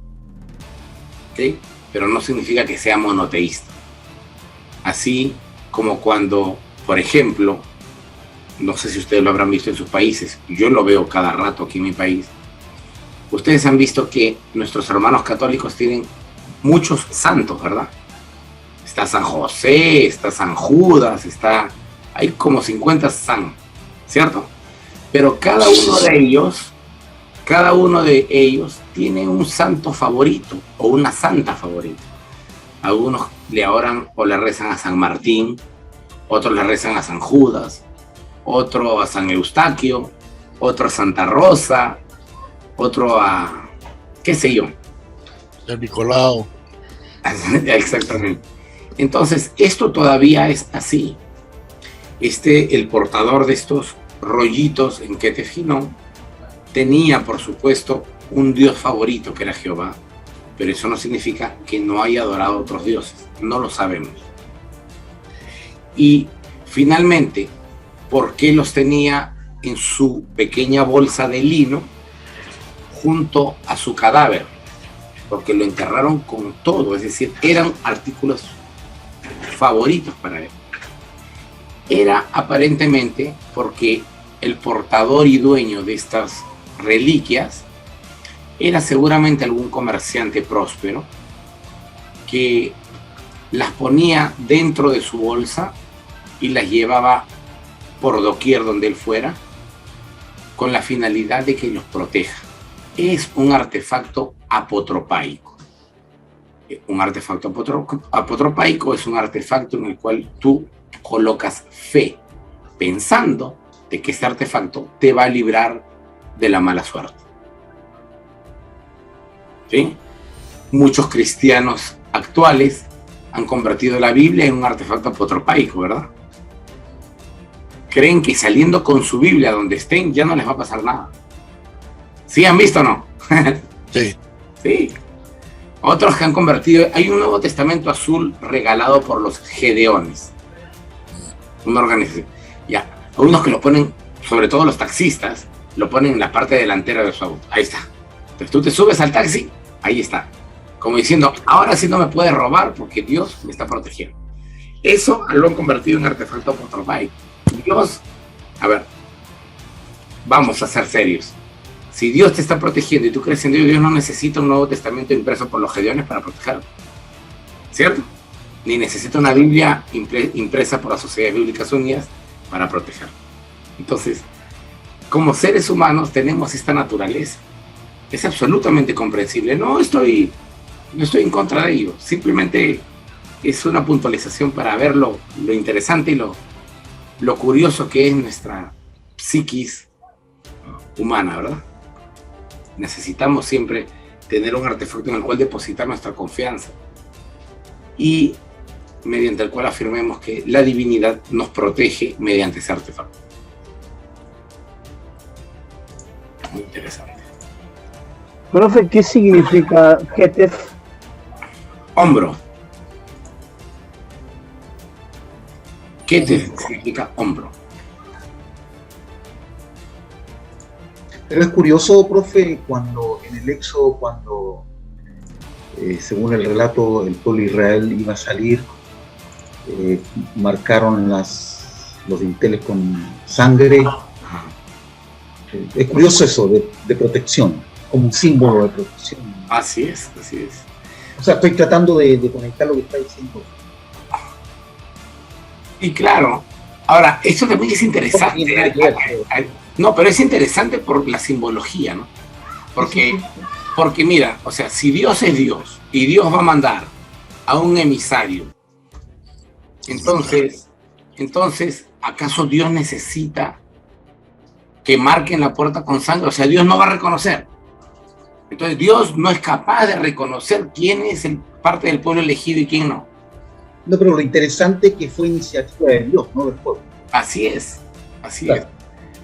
[SPEAKER 1] ¿sí? Pero no significa que sea monoteísta. Así como cuando, por ejemplo, no sé si ustedes lo habrán visto en sus países, yo lo veo cada rato aquí en mi país. Ustedes han visto que nuestros hermanos católicos tienen muchos santos, ¿verdad? Está San José, está San Judas, hay como 50 santos, ¿cierto? Pero cada uno de ellos tiene un santo favorito o una santa favorita. Algunos le oran o le rezan a San Martín, otros le rezan a San Judas, otro a San Eustaquio, otro a Santa Rosa, otro a, qué sé yo.
[SPEAKER 9] San Nicolau.
[SPEAKER 1] Exactamente. Entonces, esto todavía es así. El portador de estos rollitos en Ketef Hinnom tenía, por supuesto, un dios favorito que era Jehová, pero eso no significa que no haya adorado a otros dioses. No lo sabemos. Y finalmente, ¿por qué los tenía en su pequeña bolsa de lino junto a su cadáver? Porque lo enterraron con todo, es decir, eran artículos favoritos para él. Era aparentemente porque el portador y dueño de estas reliquias era seguramente algún comerciante próspero que las ponía dentro de su bolsa y las llevaba por doquier donde él fuera con la finalidad de que los proteja. es un artefacto apotropaico. Un artefacto apotropaico es un artefacto en el cual tú colocas fe, pensando de que este artefacto te va a librar de la mala suerte. ¿Sí? Muchos cristianos actuales han convertido la Biblia en un artefacto apotropaico, ¿verdad? Creen que saliendo con su Biblia donde estén ya no les va a pasar nada. ¿Sí han visto o no?
[SPEAKER 9] Sí.
[SPEAKER 1] Sí. Otros que han convertido... Hay un Nuevo Testamento azul regalado por los Gedeones. Una organización. Ya. Algunos que lo ponen, sobre todo los taxistas, lo ponen en la parte delantera de su auto. Ahí está. Entonces tú te subes al taxi, ahí está. Como diciendo, ahora sí no me puedes robar porque Dios me está protegiendo. Eso lo han convertido en artefacto apotropaico. Dios, a ver, vamos a ser serios. Si Dios te está protegiendo y tú crees en Dios, Dios no necesita un Nuevo Testamento impreso por los Gedeones para protegerlo. ¿Cierto? Ni necesita una Biblia impresa por las Sociedades Bíblicas Unidas para protegerlo. Entonces, como seres humanos tenemos esta naturaleza. Es absolutamente comprensible. No estoy en contra de ello. Simplemente es una puntualización para ver lo interesante y lo curioso que es nuestra psiquis humana, ¿verdad? Necesitamos siempre tener un artefacto en el cual depositar nuestra confianza y mediante el cual afirmemos que la divinidad nos protege mediante ese artefacto. Muy interesante.
[SPEAKER 6] Profe, ¿qué significa Ketef?
[SPEAKER 1] Hombro. Ketef significa hombro.
[SPEAKER 7] Pero es curioso, profe, cuando en el Éxodo, según el relato, el pueblo de Israel iba a salir, marcaron los dinteles con sangre. Es curioso eso de protección, como un símbolo de protección.
[SPEAKER 1] Así es, así es.
[SPEAKER 7] O sea, estoy tratando de conectar lo que está diciendo.
[SPEAKER 1] Y claro, ahora, esto también es interesante. No, pero es interesante por la simbología, ¿no? Porque mira, o sea, si Dios es Dios y Dios va a mandar a un emisario, entonces, ¿acaso Dios necesita que marquen la puerta con sangre? O sea, Dios no va a reconocer. Entonces, Dios no es capaz de reconocer quién es parte del pueblo elegido y quién no.
[SPEAKER 7] No, pero lo interesante es que fue iniciativa de Dios, no del pueblo.
[SPEAKER 1] Así es, así es.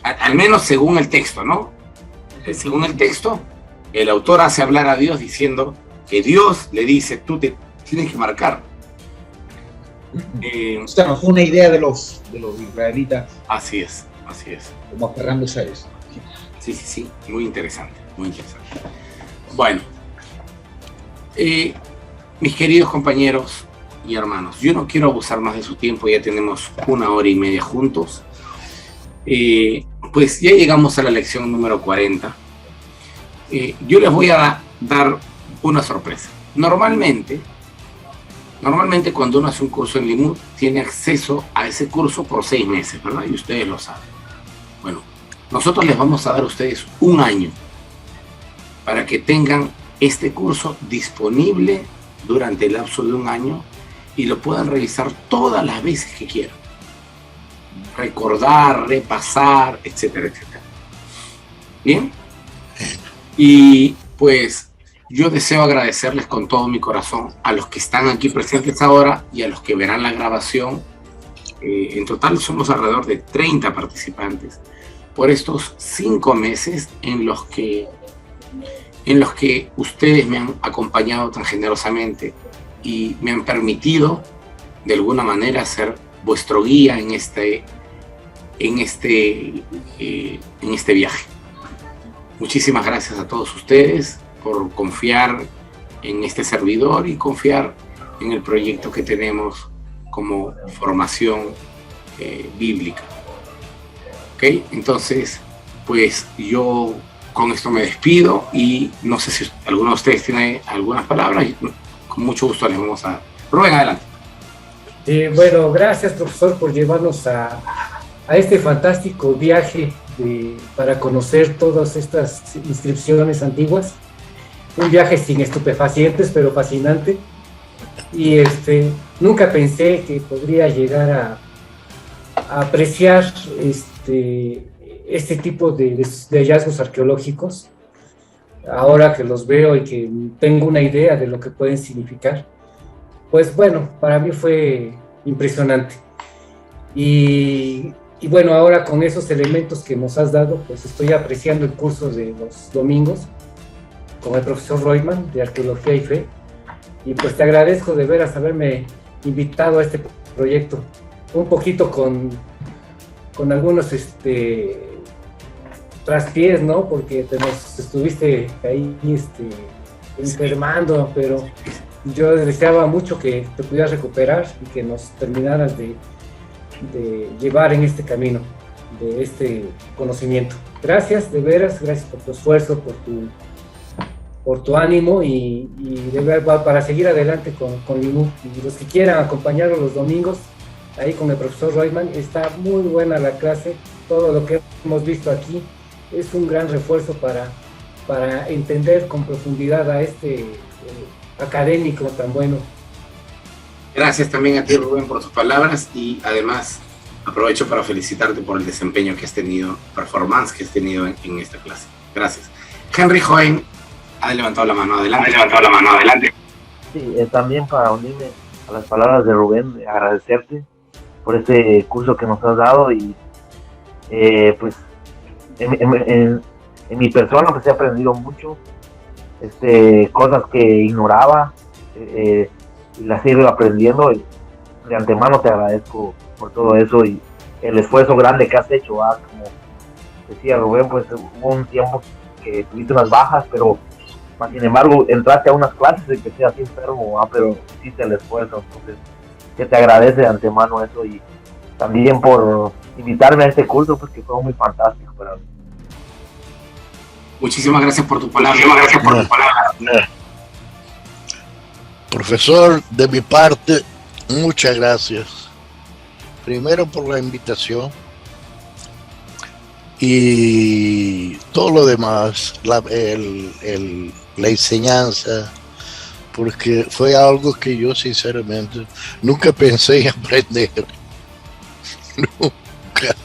[SPEAKER 1] Al menos según el texto, ¿no? Según el texto, el autor hace hablar a Dios diciendo que Dios le dice, tú te tienes que marcar.
[SPEAKER 7] O sea, no fue una idea de los israelitas.
[SPEAKER 1] Así es, así es.
[SPEAKER 7] Como aferrándose a eso.
[SPEAKER 1] Sí, muy interesante, muy interesante. Bueno, mis queridos compañeros y hermanos, yo no quiero abusar más de su tiempo, ya tenemos 1 hora y media juntos. Pues ya llegamos a la lección número 40. Yo les voy a dar una sorpresa. Normalmente cuando uno hace un curso en Limud, tiene acceso a ese curso por 6 meses, ¿verdad? Y ustedes lo saben. Bueno, nosotros les vamos a dar a ustedes 1 año para que tengan este curso disponible durante el lapso de 1 año y lo puedan revisar todas las veces que quieran. Recordar, repasar, etcétera, etcétera. ¿Bien? Y pues yo deseo agradecerles con todo mi corazón a los que están aquí presentes ahora y a los que verán la grabación. En total somos alrededor de 30 participantes por estos 5 meses en los que ustedes me han acompañado tan generosamente y me han permitido de alguna manera ser vuestro guía en este viaje. Muchísimas gracias a todos ustedes por confiar en este servidor y confiar en el proyecto que tenemos como formación bíblica. ¿Ok? Entonces, pues yo con esto me despido y no sé si alguno de ustedes tiene algunas palabras. Con mucho gusto les vamos a dar. Rubén, adelante.
[SPEAKER 2] Bueno, gracias, profesor, por llevarnos a este fantástico viaje para conocer todas estas inscripciones antiguas. Un viaje sin estupefacientes, pero fascinante. Y nunca pensé que podría llegar a apreciar este tipo de hallazgos arqueológicos. Ahora que los veo y que tengo una idea de lo que pueden significar, pues bueno, para mí fue impresionante. Y bueno, ahora con esos elementos que nos has dado, pues estoy apreciando el curso de los domingos con el profesor Reutemann de Arqueología y Fe. Y pues te agradezco de veras haberme invitado a este proyecto, un poquito con algunos traspiés, ¿no? Porque te nos estuviste ahí enfermando, pero yo deseaba mucho que te pudieras recuperar y que nos terminaras de llevar en este camino, de este conocimiento. Gracias, de veras, gracias por tu esfuerzo, por tu ánimo y de verdad para seguir adelante con Limú. Y los que quieran acompañarnos los domingos, ahí con el profesor Reutemann, está muy buena la clase, todo lo que hemos visto aquí es un gran refuerzo para entender con profundidad a este académico tan bueno.
[SPEAKER 1] Gracias también a ti, Rubén, por tus palabras, y además aprovecho para felicitarte por el desempeño que has tenido, performance que has tenido en esta clase. Gracias. Henry Joen ha levantado la mano. Adelante.
[SPEAKER 4] Sí, también para unirme a las palabras de Rubén, agradecerte por este curso que nos has dado y pues en mi persona pues he aprendido mucho, cosas que ignoraba y las he ido aprendiendo y de antemano te agradezco por todo eso y el esfuerzo grande que has hecho, como decía Rubén, pues hubo un tiempo que tuviste unas bajas, pero sin embargo entraste a unas clases de que seas enfermo, pero hiciste el esfuerzo, entonces que te agradece de antemano eso y también por invitarme a este curso, pues que fue muy fantástico para mí.
[SPEAKER 1] Muchísimas gracias por tu palabra.
[SPEAKER 9] Profesor, de mi parte, muchas gracias. Primero por la invitación y todo lo demás, la enseñanza, porque fue algo que yo sinceramente nunca pensé en aprender. Nunca.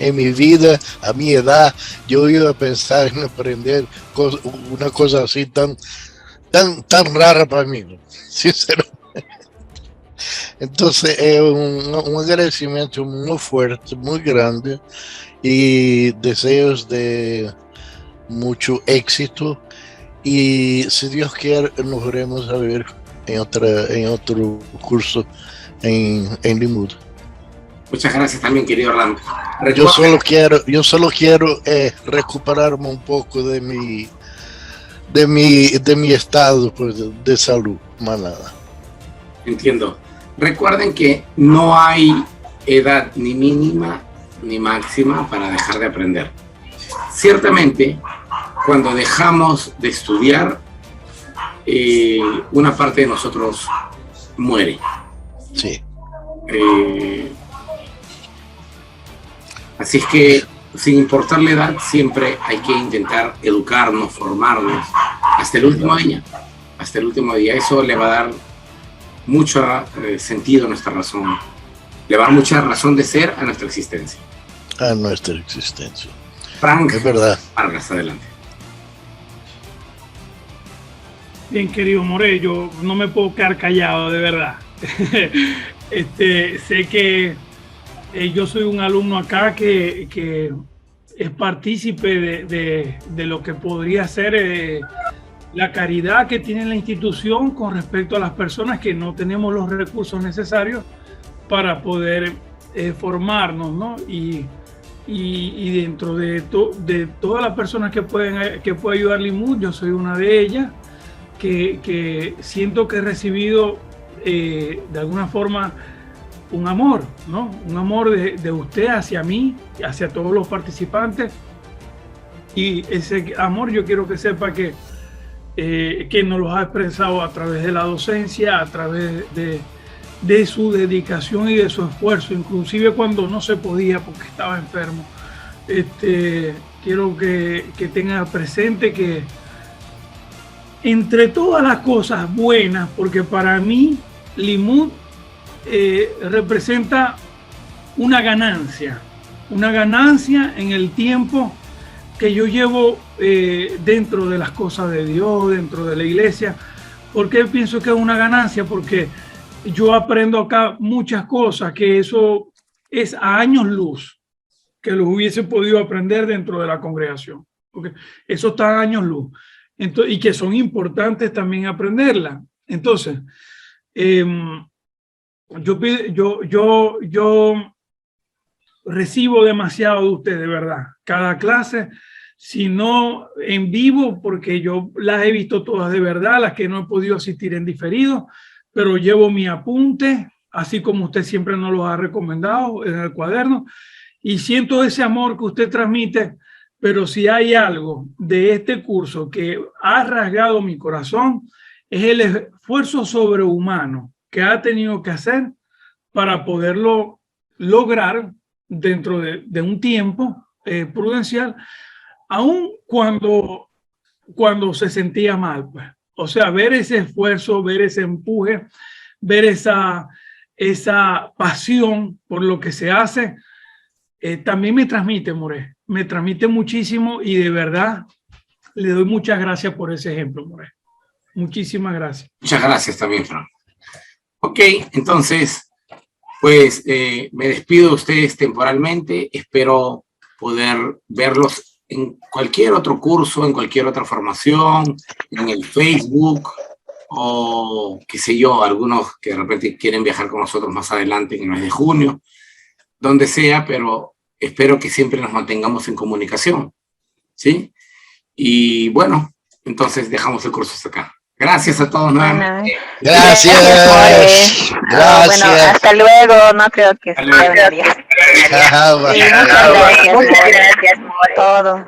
[SPEAKER 9] En mi vida, a mi edad, yo iba a pensar en aprender una cosa así tan rara para mí, ¿no? Sinceramente. Entonces es un agradecimiento muy fuerte, muy grande y deseos de mucho éxito y si Dios quiere nos veremos a ver en otro curso en Limud.
[SPEAKER 1] Muchas gracias también, querido Orlando.
[SPEAKER 9] Yo solo quiero recuperarme un poco de mi estado pues, de salud, más nada.
[SPEAKER 1] Entiendo. Recuerden que no hay edad ni mínima ni máxima para dejar de aprender. Ciertamente, cuando dejamos de estudiar, una parte de nosotros muere.
[SPEAKER 9] Sí.
[SPEAKER 1] Así es que, sin importar la edad, siempre hay que intentar educarnos, formarnos, hasta el último día. Hasta el último día. Eso le va a dar mucho sentido a nuestra razón. Le va a dar mucha razón de ser a nuestra existencia.
[SPEAKER 9] A nuestra existencia.
[SPEAKER 1] Frank,
[SPEAKER 9] es verdad.
[SPEAKER 1] Vargas, adelante.
[SPEAKER 3] Bien, querido More, yo no me puedo quedar callado, de verdad. Sé que yo soy un alumno acá que es partícipe de lo que podría ser la caridad que tiene la institución con respecto a las personas que no tenemos los recursos necesarios para poder formarnos, ¿no? Y dentro de todas las personas que puede ayudar Limud, yo soy una de ellas, que siento que he recibido de alguna forma un amor, ¿no? Un amor de usted hacia mí, hacia todos los participantes, y ese amor yo quiero que sepa que nos lo ha expresado a través de la docencia, a través de su dedicación y de su esfuerzo, inclusive cuando no se podía porque estaba enfermo. quiero que tenga presente que entre todas las cosas buenas, porque para mí Limud representa una ganancia en el tiempo que yo llevo dentro de las cosas de Dios, dentro de la iglesia. ¿Por qué pienso que es una ganancia? Porque yo aprendo acá muchas cosas que eso es a años luz que los hubiese podido aprender dentro de la congregación, porque eso está a años luz. Entonces, y que son importantes también aprenderla. Entonces, yo recibo demasiado de ustedes, de verdad. Cada clase, si no en vivo, porque yo las he visto todas de verdad, las que no he podido asistir en diferido, pero llevo mi apunte, así como usted siempre nos lo ha recomendado en el cuaderno, y siento ese amor que usted transmite. Pero si hay algo de este curso que ha rasgado mi corazón, es el esfuerzo sobrehumano que ha tenido que hacer para poderlo lograr dentro de un tiempo prudencial, aun cuando se sentía mal, pues. O sea, ver ese esfuerzo, ver ese empuje, ver esa pasión por lo que se hace, también me transmite, More. Me transmite muchísimo y de verdad le doy muchas gracias por ese ejemplo, More. Muchísimas gracias.
[SPEAKER 1] Muchas gracias también, Fran. Ok, entonces, pues me despido de ustedes temporalmente. Espero poder verlos en cualquier otro curso, en cualquier otra formación, en el Facebook o qué sé yo, algunos que de repente quieren viajar con nosotros más adelante en el mes de junio, donde sea, pero espero que siempre nos mantengamos en comunicación, ¿sí? Y bueno, entonces dejamos el curso hasta acá. Gracias a todos nuevamente.
[SPEAKER 9] Gracias.
[SPEAKER 8] Bueno, hasta luego. No creo que se debería. Muchas gracias por todo.